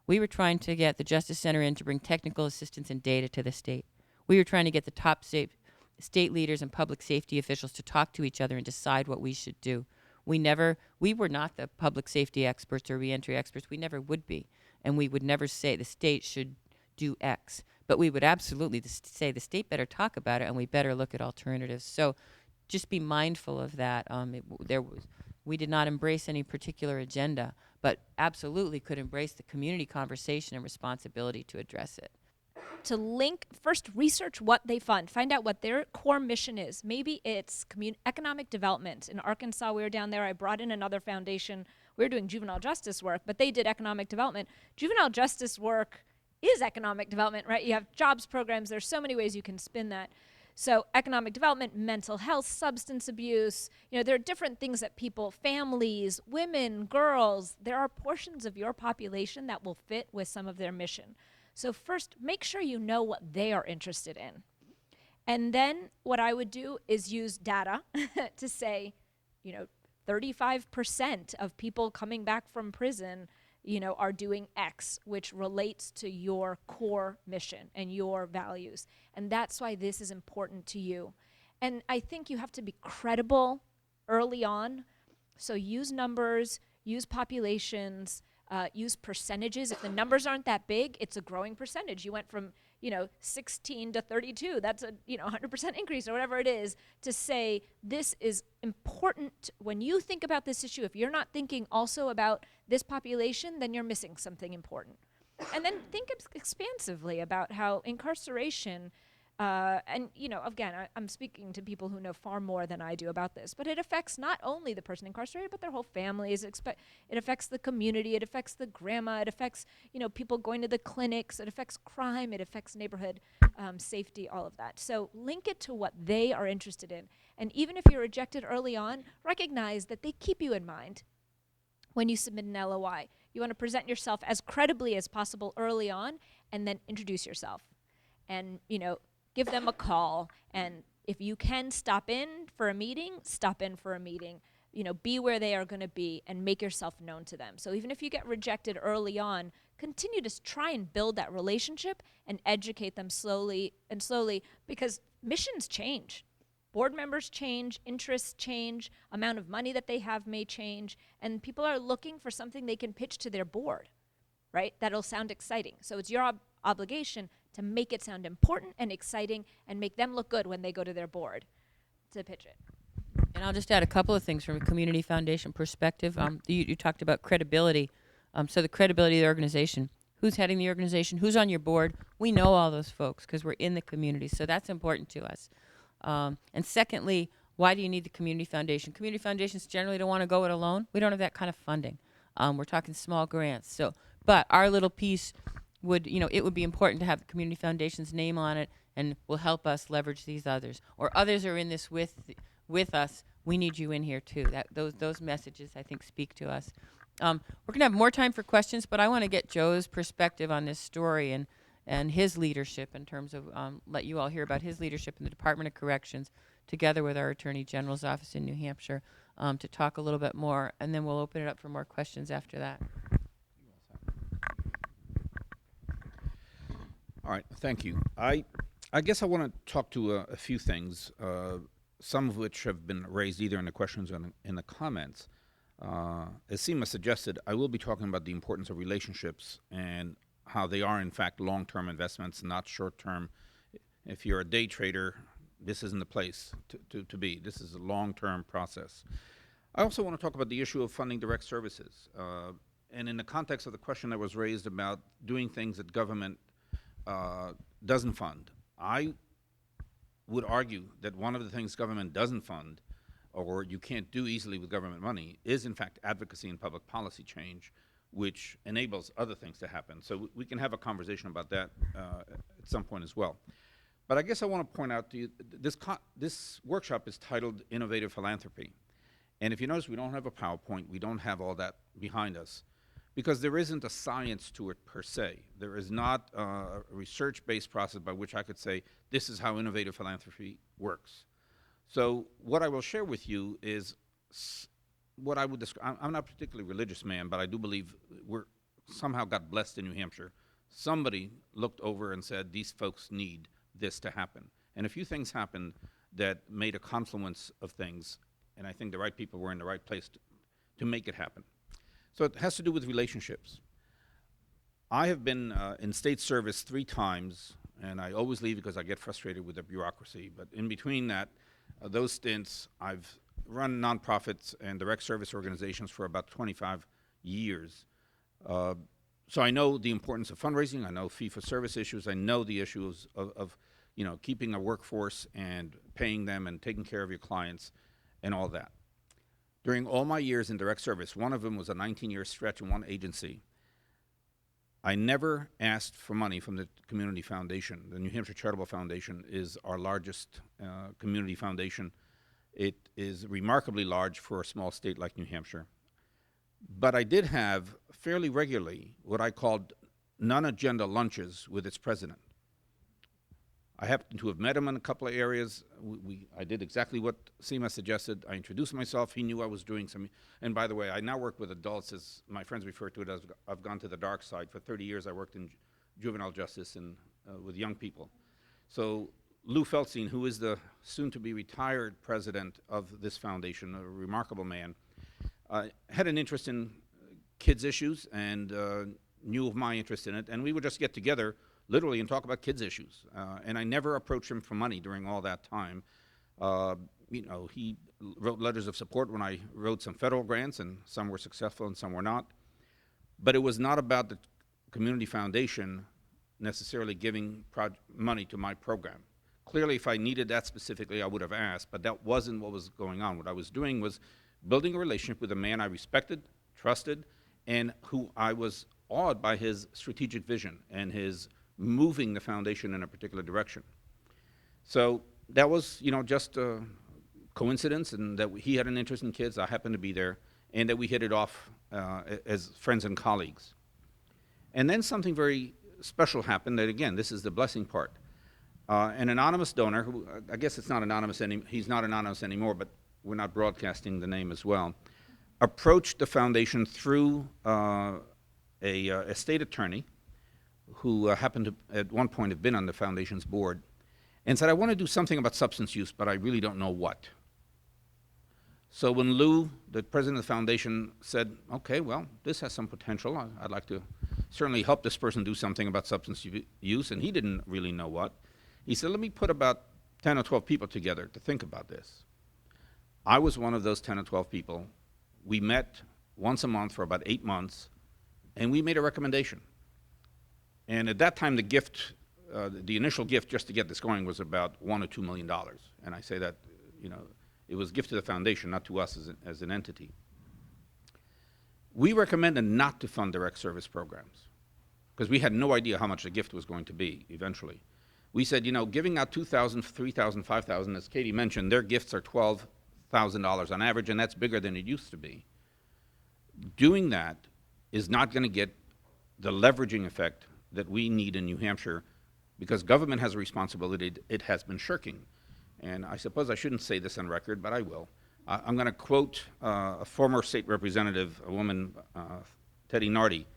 We were trying to get the Justice Center in to bring technical assistance and data to the state. We were trying to get the top state leaders and public safety officials to talk to each other and decide what we should do. We were not the public safety experts or reentry experts. We never would be. And we would never say the state should do X. But we would absolutely say the state better talk about it, and we better look at alternatives. So just be mindful of that. We did not embrace any particular agenda, but absolutely could embrace the community conversation and responsibility to address it. To link, first research what they fund, find out what their core mission is. Maybe it's economic development. In Arkansas, we were down there, I brought in another foundation. We were doing juvenile justice work, but they did economic development. Juvenile justice work is economic development, right? You have jobs programs, there's so many ways you can spin that. So economic development, mental health, substance abuse, there are different things that people, families, women, girls, there are portions of your population that will fit with some of their mission. So first, make sure you know what they are interested in. And then what I would do is use data to say, 35% of people coming back from prison, are doing X, which relates to your core mission and your values. And that's why this is important to you. And I think you have to be credible early on. So use numbers, use populations, use percentages. If the numbers aren't that big, it's a growing percentage. You went from 16 to 32. That's a 100% increase or whatever it is, to say this is important. When you think about this issue, if you're not thinking also about this population, then you're missing something important. And then think expansively about how incarceration, and again, I'm speaking to people who know far more than I do about this, but it affects not only the person incarcerated, but their whole families. It affects the community. It affects the grandma. It affects, people going to the clinics. It affects crime. It affects neighborhood safety, all of that. So link it to what they are interested in. And even if you're rejected early on, recognize that they keep you in mind when you submit an LOI. You want to present yourself as credibly as possible early on, and then introduce yourself. And, give them a call, and if you can stop in for a meeting, stop in for a meeting. Be where they are going to be and make yourself known to them. So even if you get rejected early on, continue to try and build that relationship and educate them slowly, because missions change. Board members change, interests change, amount of money that they have may change, and people are looking for something they can pitch to their board, right? That'll sound exciting. So it's your obligation to make it sound important and exciting and make them look good when they go to their board to pitch it. And I'll just add a couple of things from a community foundation perspective. You talked about credibility. So the credibility of the organization. Who's heading the organization? Who's on your board? We know all those folks because we're in the community. So that's important to us. And secondly, why do you need the community foundation? Community foundations generally don't want to go it alone. We don't have that kind of funding. We're talking small grants. So, but our little piece would, it would be important to have the community foundation's name on it, and will help us leverage these others. Or others are in this with us. We need you in here too. Those messages, I think, speak to us. We're going to have more time for questions, but I want to get Joe's perspective on this story and his leadership in terms of let you all hear about his leadership in the Department of Corrections together with our Attorney General's office in New Hampshire to talk a little bit more, and then we'll open it up for more questions after that. All right, thank you. I guess I want to talk to a few things, some of which have been raised either in the questions or in the comments. As Seema suggested, I will be talking about the importance of relationships and how they are, in fact, long-term investments, not short-term. If you're a day trader, this isn't the place to be. This is a long-term process. I also want to talk about the issue of funding direct services. And in the context of the question that was raised about doing things that government doesn't fund, I would argue that one of the things government doesn't fund, or you can't do easily with government money, is in fact advocacy and public policy change, which enables other things to happen. So we can have a conversation about that at some point as well. But I guess I want to point out to you, this workshop is titled Innovative Philanthropy. And if you notice, we don't have a PowerPoint, we don't have all that behind us, because there isn't a science to it per se. There is not a research-based process by which I could say, this is how innovative philanthropy works. So what I will share with you is what I would describe. I'm not a particularly religious man, but I do believe we're somehow got blessed in New Hampshire. Somebody looked over and said, these folks need this to happen. And a few things happened that made a confluence of things, and I think the right people were in the right place to make it happen. So it has to do with relationships. I have been in state service 3 times, and I always leave because I get frustrated with the bureaucracy. But in between that, those stints, I've run nonprofits and direct service organizations for about 25 years. So I know the importance of fundraising. I know fee-for-service issues. I know the issues of keeping a workforce and paying them and taking care of your clients and all that. During all my years in direct service, one of them was a 19-year stretch in one agency, I never asked for money from the community foundation. The New Hampshire Charitable Foundation is our largest community foundation. It is remarkably large for a small state like New Hampshire. But I did have fairly regularly what I called non-agenda lunches with its president. I happened to have met him in a couple of areas. I did exactly what Seema suggested. I introduced myself. He knew I was doing some. And by the way, I now work with adults, as my friends refer to it as I've gone to the dark side. For 30 years, I worked in juvenile justice and with young people. So Lou Feldstein, who is the soon-to-be retired president of this foundation, a remarkable man, had an interest in kids' issues and knew of my interest in it. And we would just get together literally and talk about kids' issues. And I never approached him for money during all that time. You know, he wrote letters of support when I wrote some federal grants, and some were successful and some were not. But it was not about the community foundation necessarily giving money to my program. Clearly, if I needed that specifically, I would have asked, but that wasn't what was going on. What I was doing was building a relationship with a man I respected, trusted, and who I was awed by his strategic vision and his moving the foundation in a particular direction. So that was, you know, just a coincidence, and that he had an interest in kids, I happened to be there, and that we hit it off as friends and colleagues. And then something very special happened that, again, this is the blessing part. An anonymous donor, who I guess it's not anonymous he's not anonymous anymore, but we're not broadcasting the name as well, approached the foundation through a state attorney who happened to, at one point, have been on the foundation's board, and said, I want to do something about substance use, but I really don't know what. So when Lou, the president of the foundation, said, okay, well, this has some potential. I'd like to certainly help this person do something about substance use, and he didn't really know what. He said, let me put about 10 or 12 people together to think about this. I was one of those 10 or 12 people. We met once a month for about 8 months, and we made a recommendation. And at that time, the gift, the initial gift just to get this going was about $1 or $2 million. And I say that, you know, it was a gift to the foundation, not to us as an entity. We recommended not to fund direct service programs because we had no idea how much the gift was going to be eventually. We said, you know, giving out $2,000, $3,000, $5,000, as Katie mentioned, their gifts are $12,000 on average, and that's bigger than it used to be. Doing that is not going to get the leveraging effect that we need in New Hampshire, because government has a responsibility it has been shirking. And I suppose I shouldn't say this on record, but I will. I'm going to quote a former state representative, a woman, Teddy Nardi,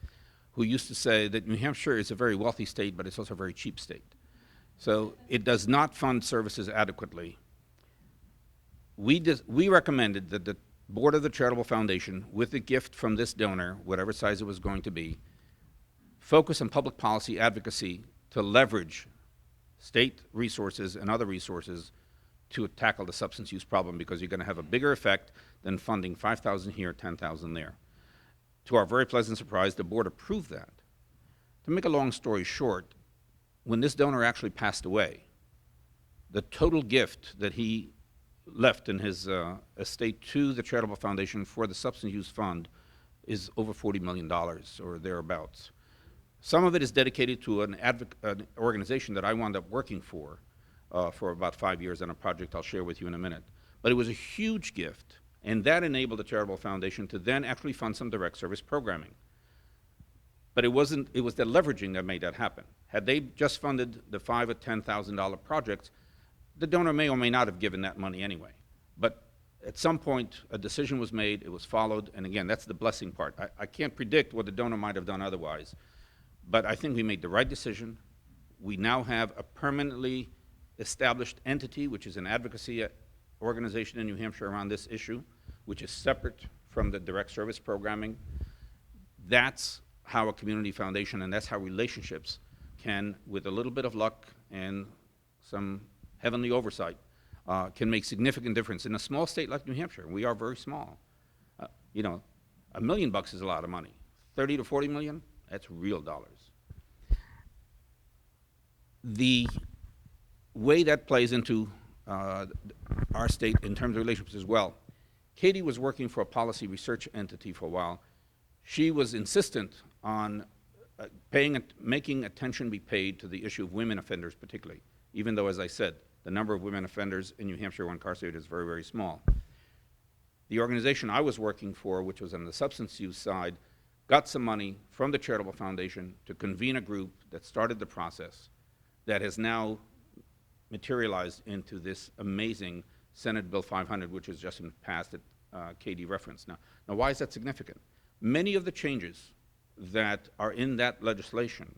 who used to say that New Hampshire is a very wealthy state, but it's also a very cheap state. So it does not fund services adequately. We recommended that the board of the Charitable Foundation, with a gift from this donor, whatever size it was going to be, focus on public policy advocacy to leverage state resources and other resources to tackle the substance use problem, because you're going to have a bigger effect than funding 5,000 here, 10,000 there. To our very pleasant surprise, the board approved that. To make a long story short, when this donor actually passed away, the total gift that he left in his estate to the Charitable Foundation for the Substance Use Fund is over $40 million or thereabouts. Some of it is dedicated to an organization that I wound up working for about 5 years on a project I'll share with you in a minute. But it was a huge gift, and that enabled the Charitable Foundation to then actually fund some direct service programming. But it was the leveraging that made that happen. Had they just funded the $5,000 or $10,000 projects, the donor may or may not have given that money anyway. But at some point, a decision was made, it was followed, and again, that's the blessing part. I can't predict what the donor might have done otherwise, but I think we made the right decision. We now have a permanently established entity, which is an advocacy organization in New Hampshire around this issue, which is separate from the direct service programming. That's how a community foundation, and that's how relationships can, with a little bit of luck and some heavenly oversight, can make significant difference. In a small state like New Hampshire, we are very small. You know, $1 million is a lot of money. 30 to 40 million, that's real dollars. The way that plays into our state in terms of relationships as well, Katie was working for a policy research entity for a while. She was insistent on making attention be paid to the issue of women offenders particularly, even though, as I said, the number of women offenders in New Hampshire who are incarcerated is very, very small. The organization I was working for, which was on the substance use side, got some money from the Charitable Foundation to convene a group that started the process that has now materialized into this amazing Senate Bill 500, which has just been passed that Katie referenced. Now, why is that significant? Many of the changes that are in that legislation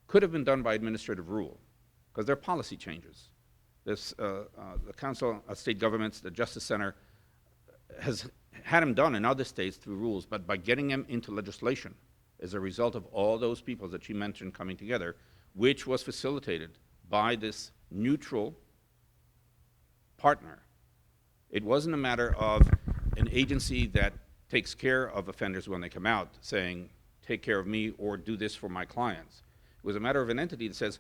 could have been done by administrative rule, because they're policy changes. The Council of State Governments, the Justice Center, has had them done in other states through rules, but by getting them into legislation as a result of all those people that she mentioned coming together, which was facilitated by this neutral partner. It wasn't a matter of an agency that takes care of offenders when they come out saying, take care of me or do this for my clients. It was a matter of an entity that says,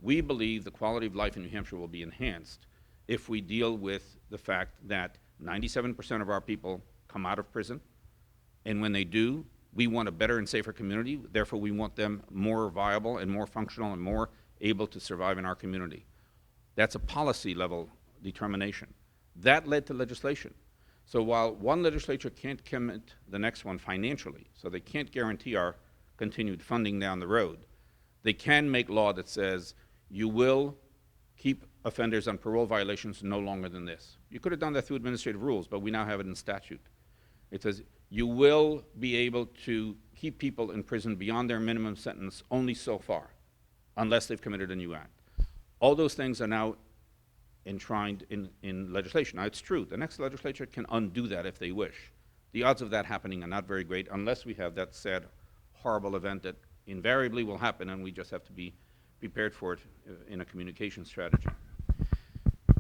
we believe the quality of life in New Hampshire will be enhanced if we deal with the fact that 97% of our people come out of prison, and when they do, we want a better and safer community. Therefore, we want them more viable and more functional and more able to survive in our community. That's a policy level determination. That led to legislation. So while one legislature can't commit the next one financially, so they can't guarantee our continued funding down the road, they can make law that says you will keep offenders on parole violations no longer than this. You could have done that through administrative rules, but we now have it in statute. It says you will be able to keep people in prison beyond their minimum sentence only so far, unless they've committed a new act. All those things are now enshrined in legislation. Now, it's true, the next legislature can undo that if they wish. The odds of that happening are not very great unless we have that sad, horrible event that invariably will happen, and we just have to be prepared for it in a communication strategy.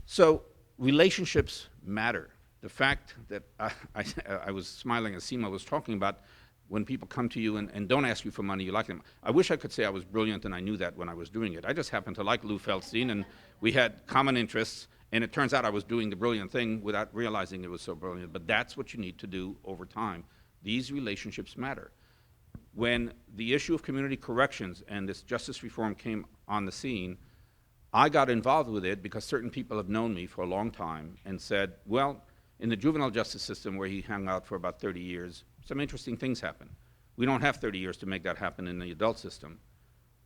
So relationships matter. The fact that I was smiling as Seema was talking about when people come to you and don't ask you for money, you like them. I wish I could say I was brilliant and I knew that when I was doing it. I just happened to like Lou Feldstein, and we had common interests, and it turns out I was doing the brilliant thing without realizing it was so brilliant. But that's what you need to do over time. These relationships matter. When the issue of community corrections and this justice reform came on the scene, I got involved with it because certain people have known me for a long time and said, well, in the juvenile justice system where he hung out for about 30 years, some interesting things happen. We don't have 30 years to make that happen in the adult system,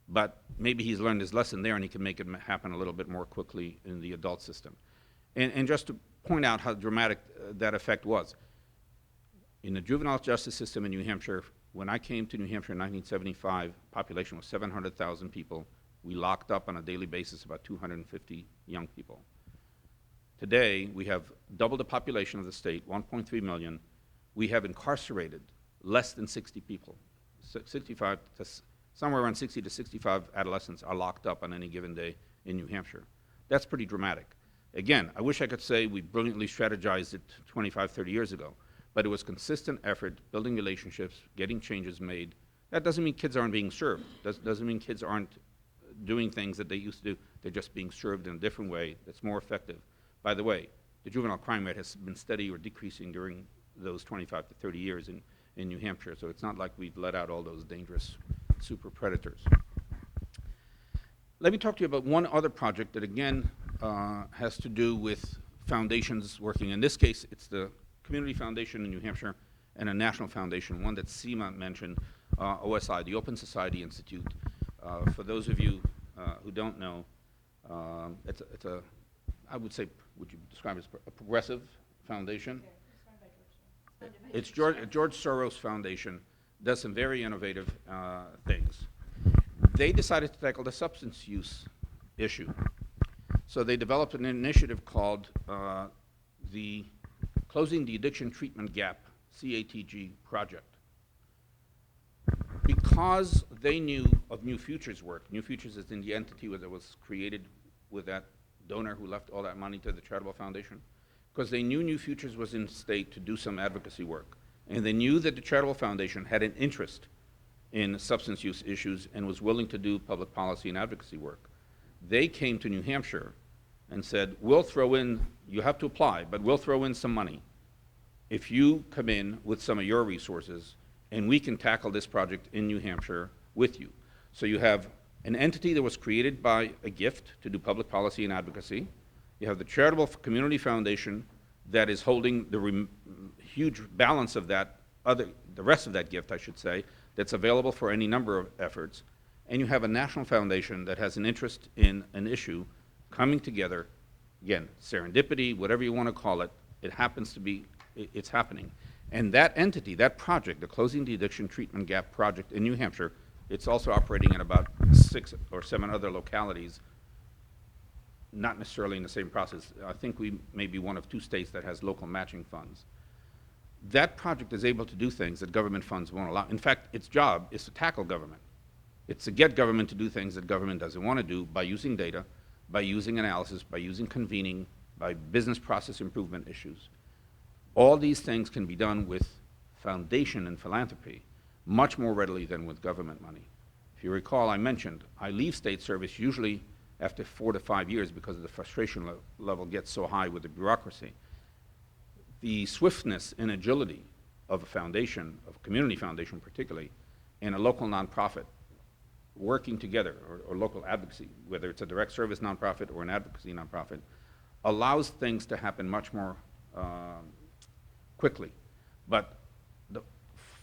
but maybe he's learned his lesson there and he can make it happen a little bit more quickly in the adult system. And just to point out how dramatic that effect was, in the juvenile justice system in New Hampshire, when I came to New Hampshire in 1975, population was 700,000 people. We locked up on a daily basis about 250 young people. Today, we have double the population of the state, 1.3 million. We have incarcerated less than 60 people. 65 to somewhere around 60 to 65 adolescents are locked up on any given day in New Hampshire. That's pretty dramatic. Again, I wish I could say we brilliantly strategized it 25, 30 years ago, but it was consistent effort, building relationships, getting changes made. That doesn't mean kids aren't being served. Doesn't mean kids aren't doing things that they used to do. They're just being served in a different way that's more effective. By the way, the juvenile crime rate has been steady or decreasing during those 25 to 30 years in New Hampshire, so it's not like we've let out all those dangerous super predators. Let me talk to you about one other project that, again, has to do with foundations working. In this case, it's the Community Foundation in New Hampshire and a national foundation, one that Seema mentioned, OSI, the Open Society Institute. For those of you who don't know, it's a, I would say, would you describe it as a progressive foundation? It's George Soros Foundation, does some very innovative things. They decided to tackle the substance use issue. So they developed an initiative called the Closing the Addiction Treatment Gap, CATG project. Because they knew of New Futures work, New Futures is in the entity that was created with that donor who left all that money to the Charitable Foundation, because they knew New Futures was in state to do some advocacy work. And they knew that the Charitable Foundation had an interest in substance use issues and was willing to do public policy and advocacy work. They came to New Hampshire and said, we'll throw in, you have to apply, but we'll throw in some money if you come in with some of your resources and we can tackle this project in New Hampshire with you. So you have an entity that was created by a gift to do public policy and advocacy. You have the Charitable Community Foundation that is holding the huge balance of that the rest of that gift, I should say, that's available for any number of efforts. And you have a national foundation that has an interest in an issue coming together. Again, serendipity, whatever you want to call it, it happens to be, it's happening. And that entity, that project, the Closing the Addiction Treatment Gap Project in New Hampshire, it's also operating in about 6 or 7 other localities, not necessarily in the same process. I think we may be one of 2 states that has local matching funds. That project is able to do things that government funds won't allow. In fact, its job is to tackle government. It's to get government to do things that government doesn't want to do by using data, by using analysis, by using convening, by business process improvement issues. All these things can be done with foundation and philanthropy much more readily than with government money. If you recall, I mentioned, I leave state service usually after 4 to 5 years because the frustration level gets so high with the bureaucracy. The swiftness and agility of a foundation, of a community foundation particularly, and a local nonprofit working together, or local advocacy, whether it's a direct service nonprofit or an advocacy nonprofit, allows things to happen much more quickly. But the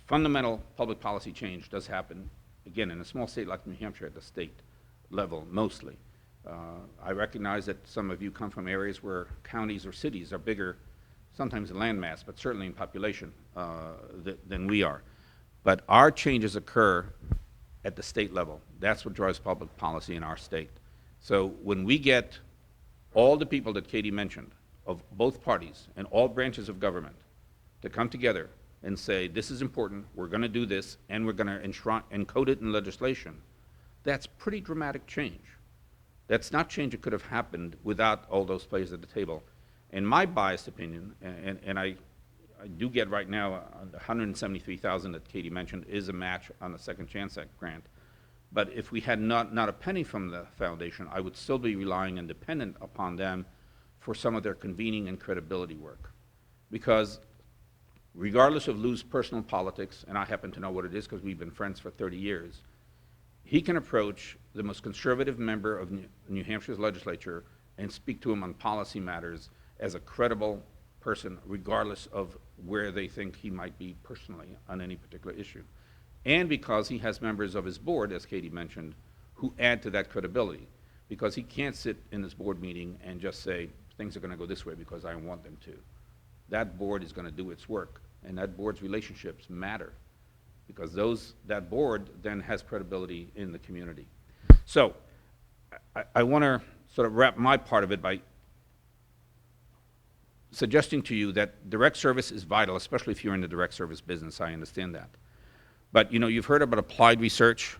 fundamental public policy change does happen, again, in a small state like New Hampshire at the state level mostly. I recognize that some of you come from areas where counties or cities are bigger, sometimes in landmass, but certainly in population than we are. But our changes occur at the state level. That's what drives public policy in our state. So when we get all the people that Katie mentioned, of both parties and all branches of government, to come together and say, this is important, we're going to do this, and we're going to encode it in legislation, that's pretty dramatic change. That's not change that could have happened without all those players at the table. In my biased opinion, and I do get right now the $173,000 that Katie mentioned is a match on the Second Chance Act grant. But if we had not a penny from the foundation, I would still be relying and dependent upon them for some of their convening and credibility work. Because regardless of Lou's personal politics, and I happen to know what it is because we've been friends for 30 years, he can approach the most conservative member of New Hampshire's legislature and speak to him on policy matters as a credible person, regardless of where they think he might be personally on any particular issue. And because he has members of his board, as Katie mentioned, who add to that credibility. Because he can't sit in this board meeting and just say, things are going to go this way because I want them to. That board is going to do its work, and that board's relationships matter, because that board then has credibility in the community. So I want to sort of wrap my part of it by suggesting to you that direct service is vital, especially if you're in the direct service business. I understand that. But you've heard about applied research.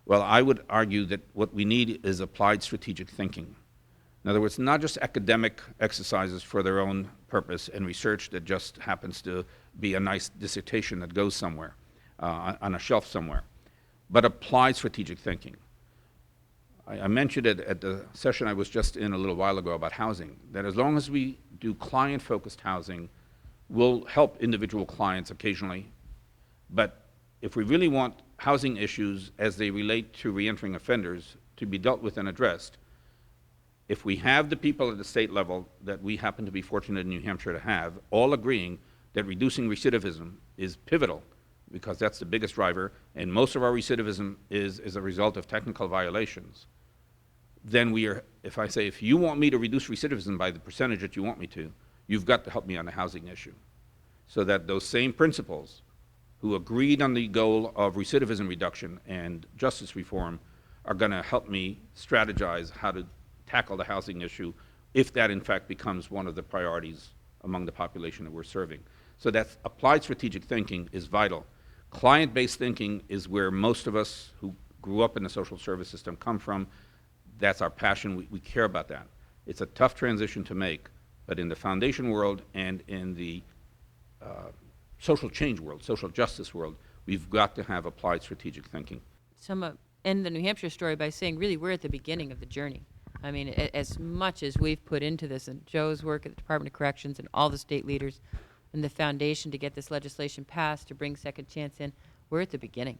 Well, I would argue that what we need is applied strategic thinking. In other words, not just academic exercises for their own purpose and research that just happens to be a nice dissertation that goes somewhere, on a shelf somewhere, but applied strategic thinking. I mentioned it at the session I was just in a little while ago about housing, that as long as we do client-focused housing, we'll help individual clients occasionally, but if we really want housing issues as they relate to reentering offenders to be dealt with and addressed, if we have the people at the state level that we happen to be fortunate in New Hampshire to have, all agreeing that reducing recidivism is pivotal, because that's the biggest driver, and most of our recidivism is a result of technical violations, then if I say, if you want me to reduce recidivism by the percentage that you want me to, you've got to help me on the housing issue. So that those same principals who agreed on the goal of recidivism reduction and justice reform are going to help me strategize how to tackle the housing issue, if that in fact becomes one of the priorities among the population that we're serving. So that's applied strategic thinking is vital. Client-based thinking is where most of us who grew up in the social service system come from. That's our passion. We care about that. It's a tough transition to make, but in the foundation world and in the social change world, social justice world, we've got to have applied strategic thinking. End the New Hampshire story by saying, really, we're at the beginning of the journey. I mean, as much as we've put into this, and Joe's work at the Department of Corrections and all the state leaders and the foundation to get this legislation passed, to bring Second Chance in, we're at the beginning.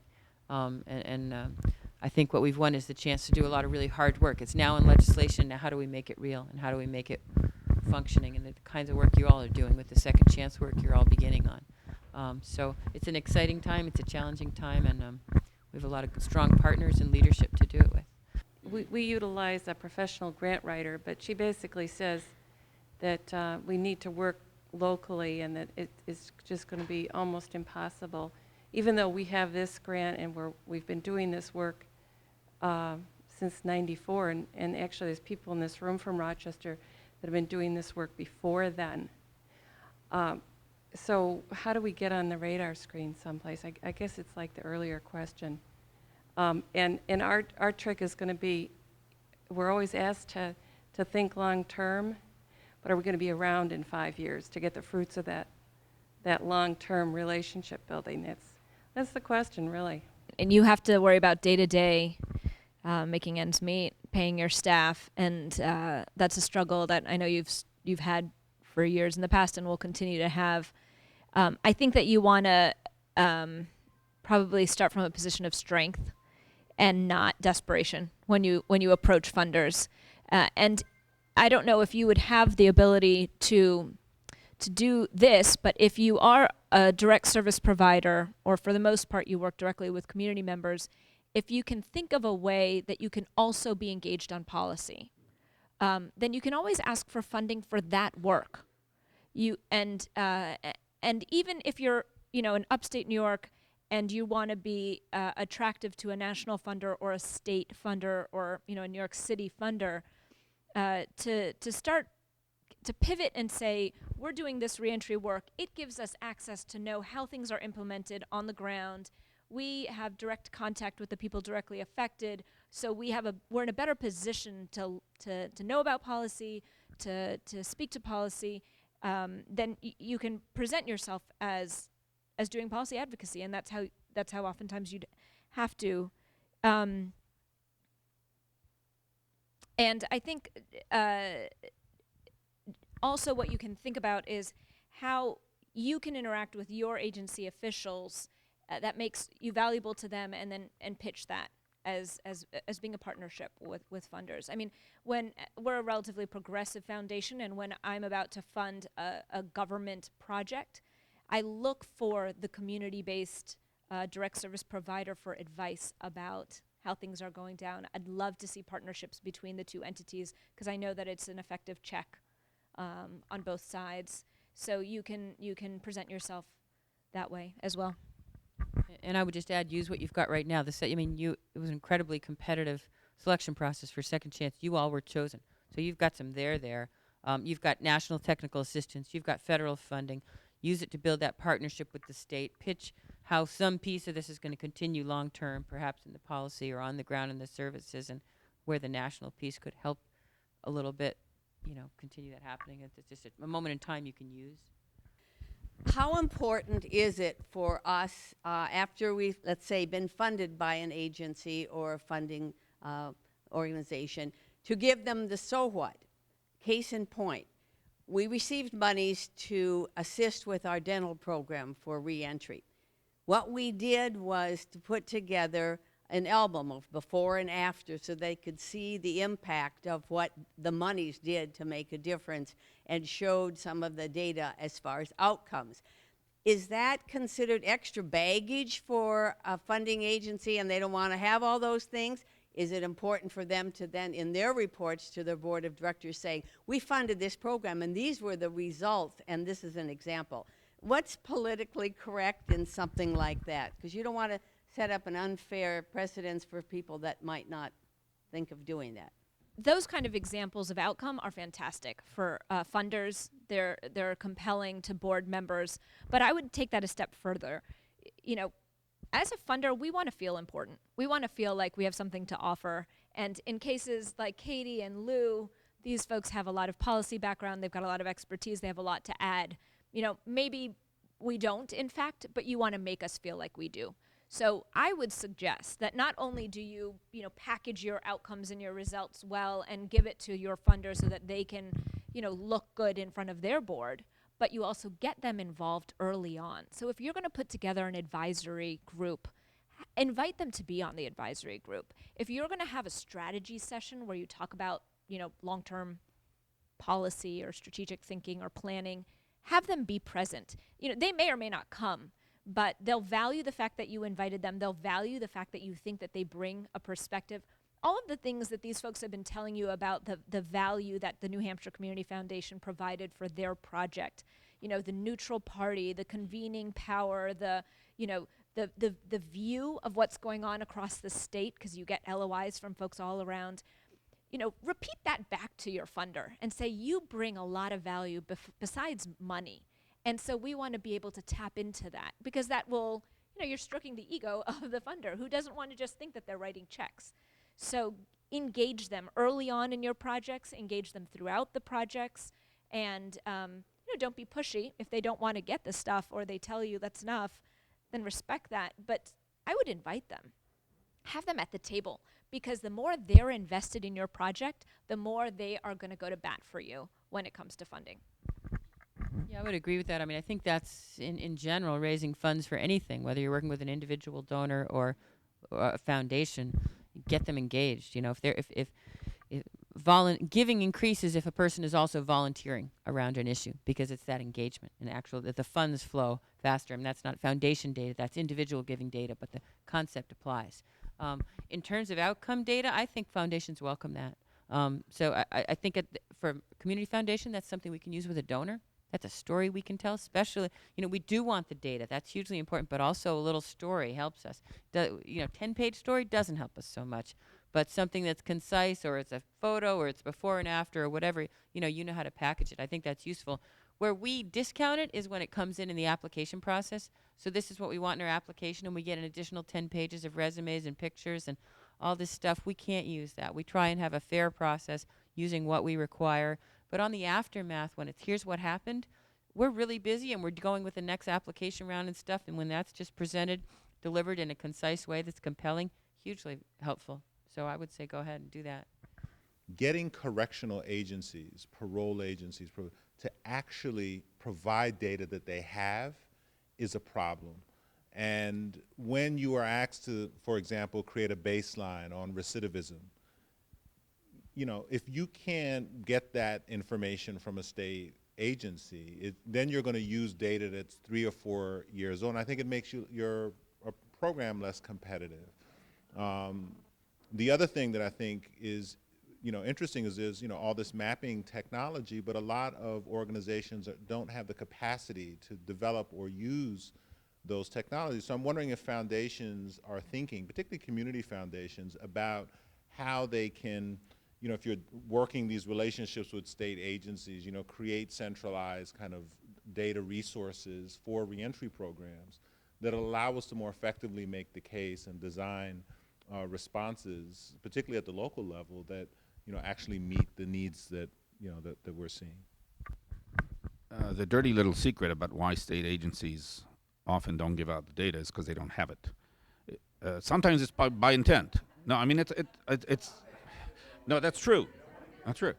I think what we've won is the chance to do a lot of really hard work. It's now in legislation. Now how do we make it real, and how do we make it functioning, and the kinds of work you all are doing with the second chance work you're all beginning on. So it's an exciting time, it's a challenging time, and we have a lot of strong partners and leadership to do it with. We utilize a professional grant writer, but she basically says that we need to work locally and that it is just going to be almost impossible. Even though we have this grant and we've been doing this work since '94, and actually there's people in this room from Rochester that have been doing this work before then. So how do we get on the radar screen someplace? I guess it's like the earlier question. And our trick is going to be, we're always asked to think long term, but are we going to be around in 5 years to get the fruits of that long-term relationship building? That's the question, really. And you have to worry about day-to-day making ends meet, paying your staff, and that's a struggle that I know you've had for years in the past and will continue to have. I think that you want to probably start from a position of strength and not desperation when you approach funders. And I don't know if you would have the ability to do this, but if you are a direct service provider, or for the most part you work directly with community members, if you can think of a way that you can also be engaged on policy, then you can always ask for funding for that work. And even if you're in upstate New York and you want to be attractive to a national funder or a state funder or a New York City funder, to start to pivot and say, we're doing this reentry work, it gives us access to know how things are implemented on the ground. We have direct contact with the people directly affected, so we're in a better position to know about policy, to speak to policy. Then you can present yourself as doing policy advocacy, and that's how oftentimes you'd have to. And I think also what you can think about is how you can interact with your agency officials that makes you valuable to them, and pitch that as being a partnership with funders. I mean, when we're a relatively progressive foundation, and when I'm about to fund a government project, I look for the community-based direct service provider for advice about how things are going down. I'd love to see partnerships between the two entities, because I know that it's an effective check on both sides. So you can present yourself that way as well. And I would just add, use what you've got right now. It was an incredibly competitive selection process for Second Chance. You all were chosen. So you've got some there. You've got national technical assistance. You've got federal funding. Use it to build that partnership with the state. Pitch how some piece of this is going to continue long term, perhaps in the policy or on the ground in the services, and where the national piece could help a little bit, continue that happening. It's just a moment in time you can use. How important is it for us, after we've, let's say, been funded by an agency or a funding organization, to give them the so what? Case in point, we received monies to assist with our dental program for reentry. What we did was to put together an album of before and after, so they could see the impact of what the monies did to make a difference, and showed some of the data as far as outcomes. Is that considered extra baggage for a funding agency, and they don't want to have all those things? Is it important for them to then, in their reports to their board of directors, say, we funded this program and these were the results, and this is an example? What's politically correct in something like that? Because you don't want to set up an unfair precedence for people that might not think of doing that. Those kind of examples of outcome are fantastic for funders. They're compelling to board members. But I would take that a step further. As a funder, we want to feel important. We want to feel like we have something to offer. And in cases like Katie and Lou, these folks have a lot of policy background. They've got a lot of expertise. They have a lot to add. Maybe we don't, in fact, but you want to make us feel like we do. So I would suggest that not only do you, package your outcomes and your results well and give it to your funders so that they can, look good in front of their board, but you also get them involved early on. So if you're going to put together an advisory group, invite them to be on the advisory group. If you're going to have a strategy session where you talk about, long-term policy or strategic thinking or planning, have them be present. They may or may not come, but they'll value the fact that you invited them. They'll value the fact that you think that they bring a perspective. All of the things that these folks have been telling you about the value that the New Hampshire Community Foundation provided for their project. The neutral party, the convening power, the view of what's going on across the state, because you get LOIs from folks all around. Repeat that back to your funder and say, you bring a lot of value besides money. And so we want to be able to tap into that, because that will, you're stroking the ego of the funder who doesn't want to just think that they're writing checks. So engage them early on in your projects, engage them throughout the projects, and don't be pushy. If they don't want to get the stuff or they tell you that's enough, then respect that. But I would invite them. Have them at the table, because the more they're invested in your project, the more they are going to go to bat for you when it comes to funding. Yeah, I would agree with that. I mean, I think that's, in general, raising funds for anything, whether you're working with an individual donor or a foundation, get them engaged. If giving increases if a person is also volunteering around an issue, because it's that engagement and that the funds flow faster. I mean, that's not foundation data, that's individual giving data, but the concept applies. In terms of outcome data, I think foundations welcome that. So I think for community foundation, that's something we can use with a donor. That's a story we can tell, especially, we do want the data. That's hugely important, but also a little story helps us. 10-page story doesn't help us so much, but something that's concise, or it's a photo, or it's before and after, or whatever, you know how to package it. I think that's useful. Where we discount it is when it comes in the application process. So this is what we want in our application, and we get an additional 10 pages of resumes and pictures and all this stuff. We can't use that. We try and have a fair process using what we require. But on the aftermath, when it's here's what happened, we're really busy and we're going with the next application round and stuff. And when that's just presented, delivered in a concise way that's compelling, hugely helpful. So I would say go ahead and do that. Getting correctional agencies, parole agencies, to actually provide data that they have is a problem. And when you are asked to, for example, create a baseline on recidivism, if you can't get that information from a state agency, then you're going to use data that's 3 or 4 years old. And I think it makes your program less competitive. The other thing that I think is interesting is all this mapping technology, but a lot of organizations don't have the capacity to develop or use those technologies. So I'm wondering if foundations are thinking, particularly community foundations, about how they can, if you're working these relationships with state agencies, create centralized kind of data resources for reentry programs that allow us to more effectively make the case and design responses, particularly at the local level, that actually meet the needs that that we're seeing. The dirty little secret about why state agencies often don't give out the data is because they don't have it. Sometimes it's by intent. No, I mean it's no, that's true. That's true.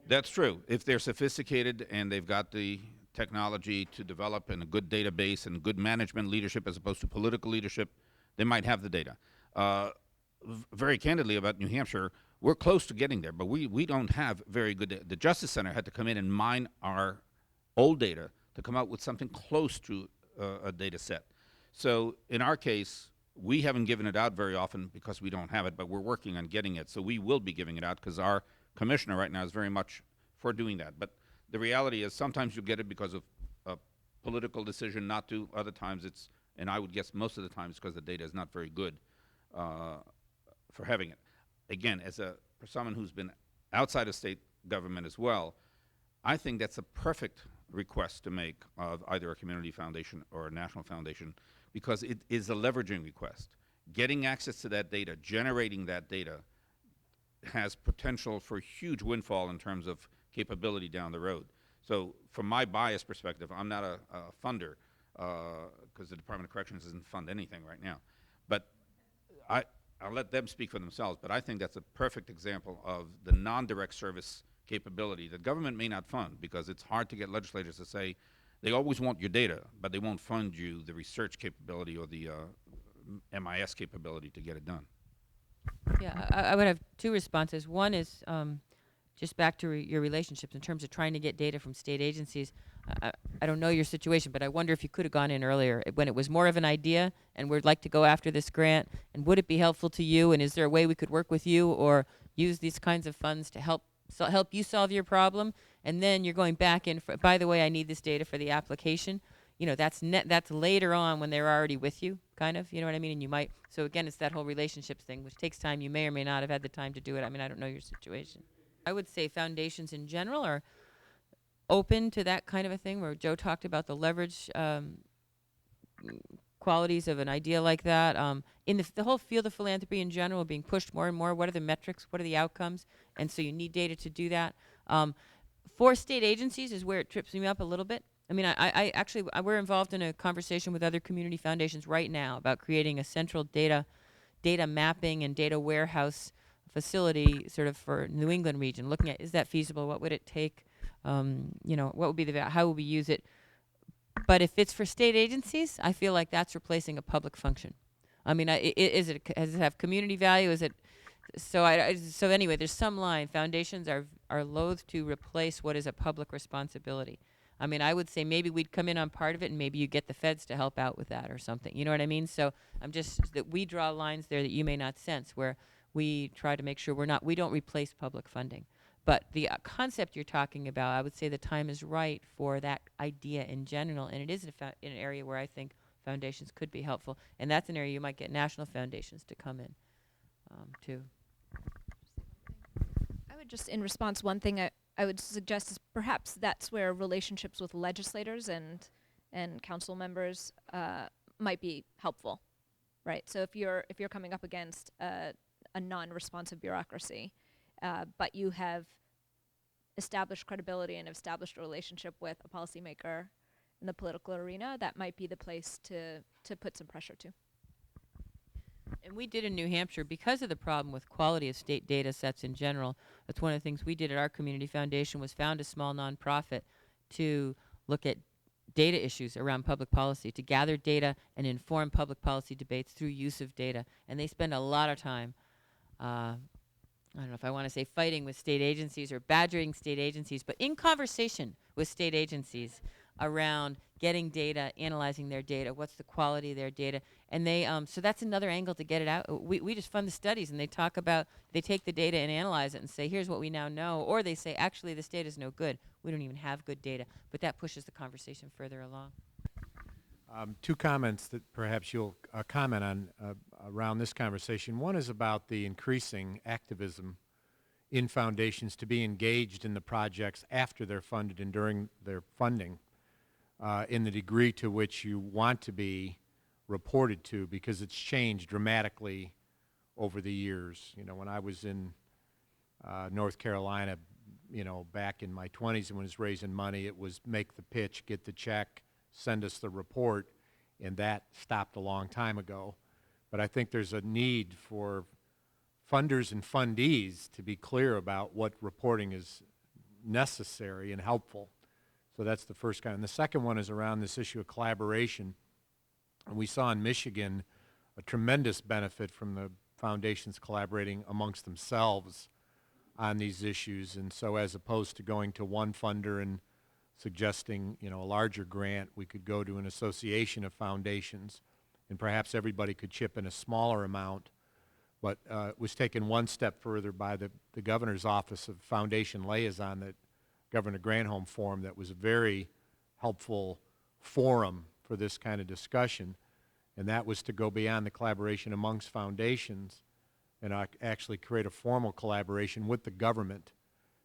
That's true. If they're sophisticated and they've got the technology to develop and a good database and good management leadership as opposed to political leadership, they might have the data. Very candidly about New Hampshire, we're close to getting there, but we don't have very good data. The Justice Center had to come in and mine our old data to come out with something close to a data set. So in our case, we haven't given it out very often because we don't have it, but we're working on getting it. So we will be giving it out because our commissioner right now is very much for doing that. But the reality is sometimes you get it because of a political decision not to. Other times it's, and I would guess most of the time it's because the data is not very good for having it. Again, for someone who's been outside of state government as well, I think that's a perfect request to make of either a community foundation or a national foundation, because it is a leveraging request. Getting access to that data, generating that data, has potential for huge windfall in terms of capability down the road. So from my bias perspective, I'm not a funder, because the Department of Corrections doesn't fund anything right now. But I'll let them speak for themselves, but I think that's a perfect example of the non-direct service capability that government may not fund, because it's hard to get legislators to say they always want your data, but they won't fund you the research capability or the MIS capability to get it done. Yeah, I would have two responses. One is just back to your relationships in terms of trying to get data from state agencies. I don't know your situation, but I wonder if you could have gone in earlier when it was more of an idea and we'd like to go after this grant. And would it be helpful to you? And is there a way we could work with you or use these kinds of funds to help you solve your problem? And then you're going back in. By the way, I need this data for the application. You know, that's later on when they're already with you, kind of. You know what I mean? And you might. So again, it's that whole relationships thing, which takes time. You may or may not have had the time to do it. I mean, I don't know your situation. I would say foundations in general are open to that kind of a thing, where Joe talked about the leverage qualities of an idea like that. In the whole field of philanthropy in general being pushed more and more. What are the metrics? What are the outcomes? And so you need data to do that. For state agencies is where it trips me up a little bit. I mean, I actually, we're involved in a conversation with other community foundations right now about creating a central data mapping and data warehouse facility sort of for New England region, looking at, is that feasible? What would it take? You know, what would be how would we use it? But if it's for state agencies, I feel like that's replacing a public function. I mean, does it have community value? Is it, so anyway, there's some line. Foundations are loath to replace what is a public responsibility. I mean, I would say maybe we'd come in on part of it and maybe you get the feds to help out with that or something. You know what I mean? So that we draw lines there that you may not sense, where we try to make sure we don't replace public funding. But the concept you're talking about, I would say the time is right for that idea in general, and it is in an area where I think foundations could be helpful. And that's an area you might get national foundations to come in, too. I would just, in response, one thing I would suggest is perhaps that's where relationships with legislators and council members might be helpful, right? So if you're coming up against a non-responsive bureaucracy, but you have established credibility and established a relationship with a policymaker in the political arena, that might be the place to put some pressure to. And we did in New Hampshire, because of the problem with quality of state data sets in general, that's one of the things we did at our community foundation, was found a small nonprofit to look at data issues around public policy, to gather data and inform public policy debates through use of data. And they spend a lot of time, I don't know if I want to say fighting with state agencies or badgering state agencies, but in conversation with state agencies around getting data, analyzing their data, what's the quality of their data. And they, so that's another angle to get it out. We just fund the studies, and they take the data and analyze it and say, here's what we now know. Or they say, actually, this data is no good. We don't even have good data. But that pushes the conversation further along. Two comments that perhaps you'll comment on around this conversation. One is about the increasing activism in foundations to be engaged in the projects after they're funded and during their funding, in the degree to which you want to be reported to, because it's changed dramatically over the years. You know, when I was in North Carolina, you know, back in my 20s and when I was raising money, it was make the pitch, get the check, send us the report, and that stopped a long time ago. But I think there's a need for funders and fundees to be clear about what reporting is necessary and helpful. So that's the first kind. And the second one is around this issue of collaboration. And we saw in Michigan a tremendous benefit from the foundations collaborating amongst themselves on these issues. And so as opposed to going to one funder and suggesting, you know, a larger grant, we could go to an association of foundations, and perhaps everybody could chip in a smaller amount. But it was taken one step further by the governor's office of foundation liaison that Governor Granholm formed, that was a very helpful forum for this kind of discussion. And that was to go beyond the collaboration amongst foundations and actually create a formal collaboration with the government,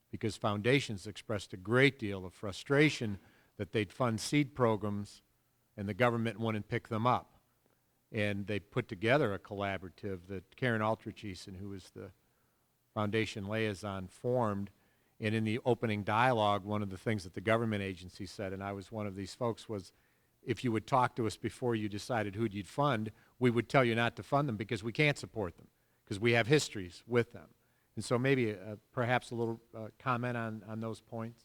because foundations expressed a great deal of frustration that they'd fund seed programs and the government wouldn't pick them up. And they put together a collaborative that Karen Altrichisen, who was the foundation liaison, formed. And in the opening dialogue, one of the things that the government agency said, and I was one of these folks, was if you would talk to us before you decided who you'd fund, we would tell you not to fund them because we can't support them, because we have histories with them. And so maybe perhaps a little comment on those points.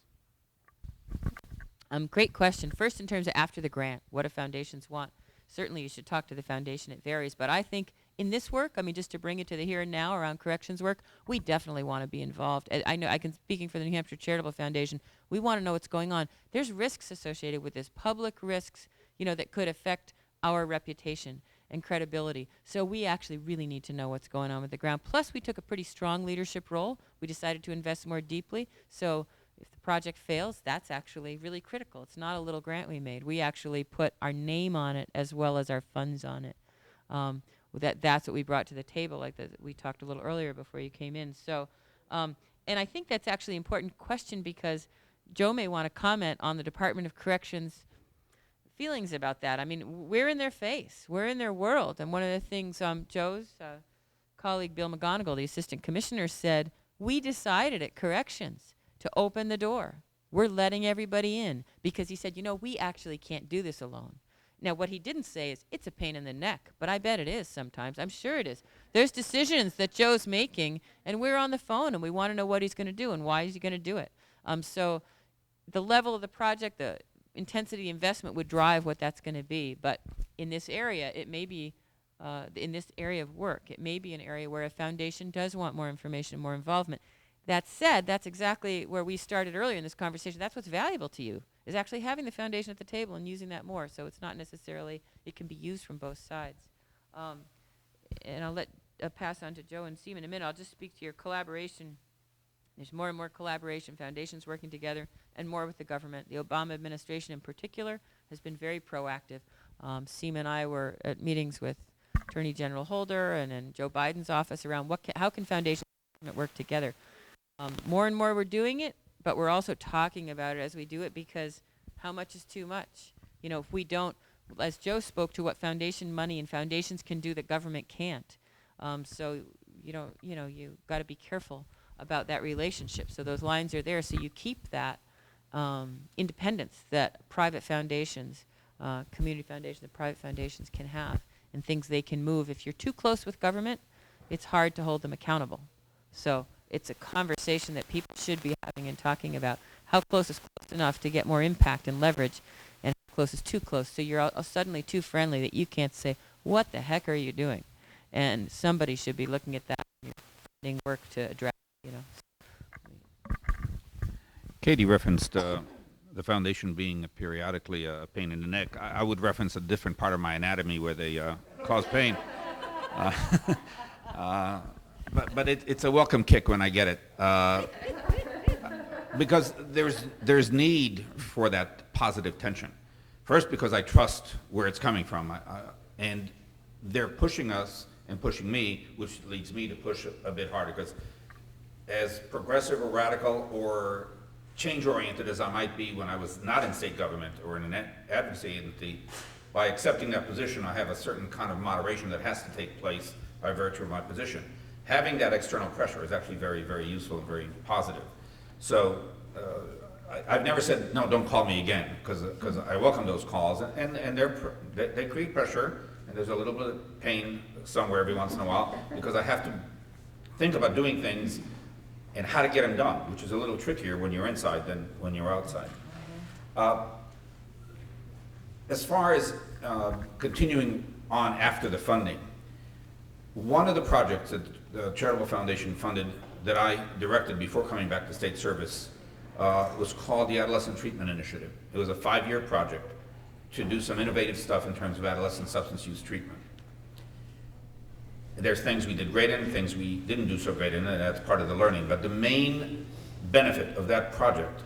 Great question. First, in terms of after the grant, what do foundations want? certainly you should talk to the foundation. It varies. But I think in this work, I mean, just to bring it to the here and now around corrections work, we definitely want to be involved. I know, speaking for the New Hampshire Charitable Foundation, we want to know what's going on. There's risks associated with this, public risks, that could affect our reputation and credibility. So we actually really need to know what's going on with the ground. Plus, we took a pretty strong leadership role. We decided to invest more deeply. So if the project fails, that's actually really critical. It's not a little grant we made. We actually put our name on it as well as our funds on it. That's what we brought to the table, like we talked a little earlier before you came in. So, and I think that's actually an important question because Joe may want to comment on the Department of Corrections feelings about that. I mean, we're in their face. We're in their world. And one of the things Joe's colleague Bill McGonigal, the assistant commissioner, said, we decided at Corrections to open the door. We're letting everybody in because he said, we actually can't do this alone. Now, what he didn't say is it's a pain in the neck, but I bet it is sometimes. I'm sure it is. There's decisions that Joe's making, and we're on the phone, and we want to know what he's going to do and why he's going to do it. So the level of the project, the intensity investment would drive what that's going to be. But in this area, it may be, in this area of work, it may be an area where a foundation does want more information, more involvement. That said, that's exactly where we started earlier in this conversation. That's what's valuable to you, is actually having the foundation at the table and using that more. So it's not necessarily, it can be used from both sides. And I'll let pass on to Joe and Seema in a minute. I'll just speak to your collaboration. There's more and more collaboration, foundations working together, and more with the government. The Obama administration in particular has been very proactive. Seema and I were at meetings with Attorney General Holder and in Joe Biden's office around how can foundations work together. More and more we're doing it, but we're also talking about it as we do it because how much is too much? If we don't, as Joe spoke to what foundation money and foundations can do that government can't. So, you got to be careful about that relationship. So those lines are there so you keep that independence that private foundations, community foundations, and private foundations can have and things they can move. If you're too close with government, it's hard to hold them accountable. So it's a conversation that people should be having and talking about. How close is close enough to get more impact and leverage, and how close is too close so you're suddenly too friendly that you can't say, what the heck are you doing? And somebody should be looking at that funding work to address, Katie referenced the foundation being periodically a pain in the neck. I would reference a different part of my anatomy where they cause pain. But it's a welcome kick when I get it, because there's need for that positive tension. First, because I trust where it's coming from, and they're pushing us and pushing me, which leads me to push a bit harder. Because as progressive or radical or change-oriented as I might be when I was not in state government or in an advocacy entity, by accepting that position, I have a certain kind of moderation that has to take place by virtue of my position. Having that external pressure is actually very, very useful and very positive. So I've never said, no, don't call me again, because I welcome those calls, and they create pressure, and there's a little bit of pain somewhere every once in a while, because I have to think about doing things and how to get them done, which is a little trickier when you're inside than when you're outside. As far as continuing on after the funding, one of the projects that the Charitable Foundation funded that I directed before coming back to state service was called the Adolescent Treatment Initiative. It was a 5-year project to do some innovative stuff in terms of adolescent substance use treatment. There's things we did great in, things we didn't do so great in, and that's part of the learning. But the main benefit of that project,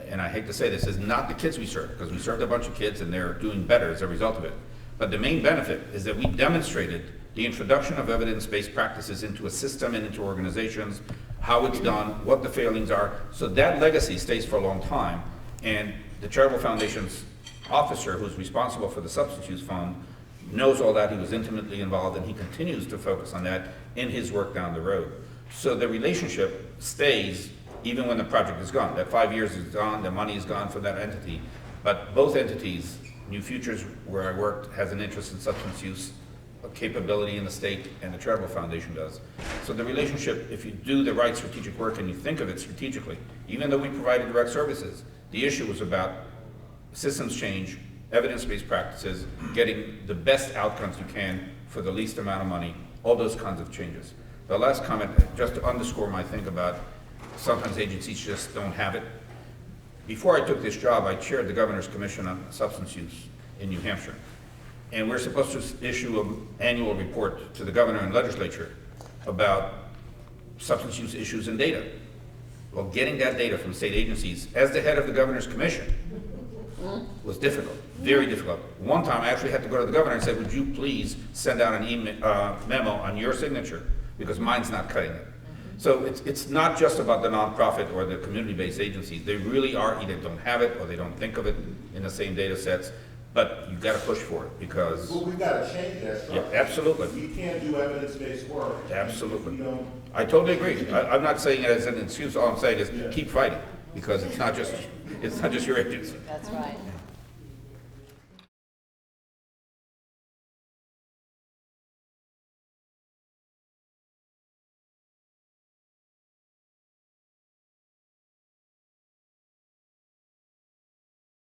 and I hate to say this, is not the kids we served, because we served a bunch of kids and they're doing better as a result of it. But the main benefit is that we demonstrated the introduction of evidence-based practices into a system and into organizations, how it's done, what the failings are, so that legacy stays for a long time. And the Charitable Foundation's officer, who's responsible for the Substance Use Fund, knows all that. He was intimately involved, and he continues to focus on that in his work down the road. So the relationship stays even when the project is gone. That 5 years is gone, the money is gone for that entity, but both entities, New Futures, where I worked, has an interest in substance use capability in the state, and the Charitable Foundation does. So the relationship, if you do the right strategic work and you think of it strategically, even though we provided direct services, the issue was about systems change evidence-based practices, getting the best outcomes you can for the least amount of money, all those kinds of changes. The last comment, just to underscore my thing about sometimes agencies just don't have it. Before I took this job, I chaired the Governor's Commission on Substance Use in New Hampshire. And we're supposed to issue an annual report to the governor and legislature about substance use issues and data. Well, getting that data from state agencies as the head of the Governor's Commission was difficult, very difficult. One time I actually had to go to the governor and say, would you please send out an email, memo on your signature, because mine's not cutting it. So it's not just about the nonprofit or the community-based agencies. They really are either don't have it or they don't think of it in the same data sets, but you've got to push for it because... Well, we've got to change that structure. Yeah, absolutely. We can't do evidence-based work. Absolutely. if we don't- I totally agree. I'm not saying it as an excuse. All I'm saying is keep fighting because it's not just your agency. That's right.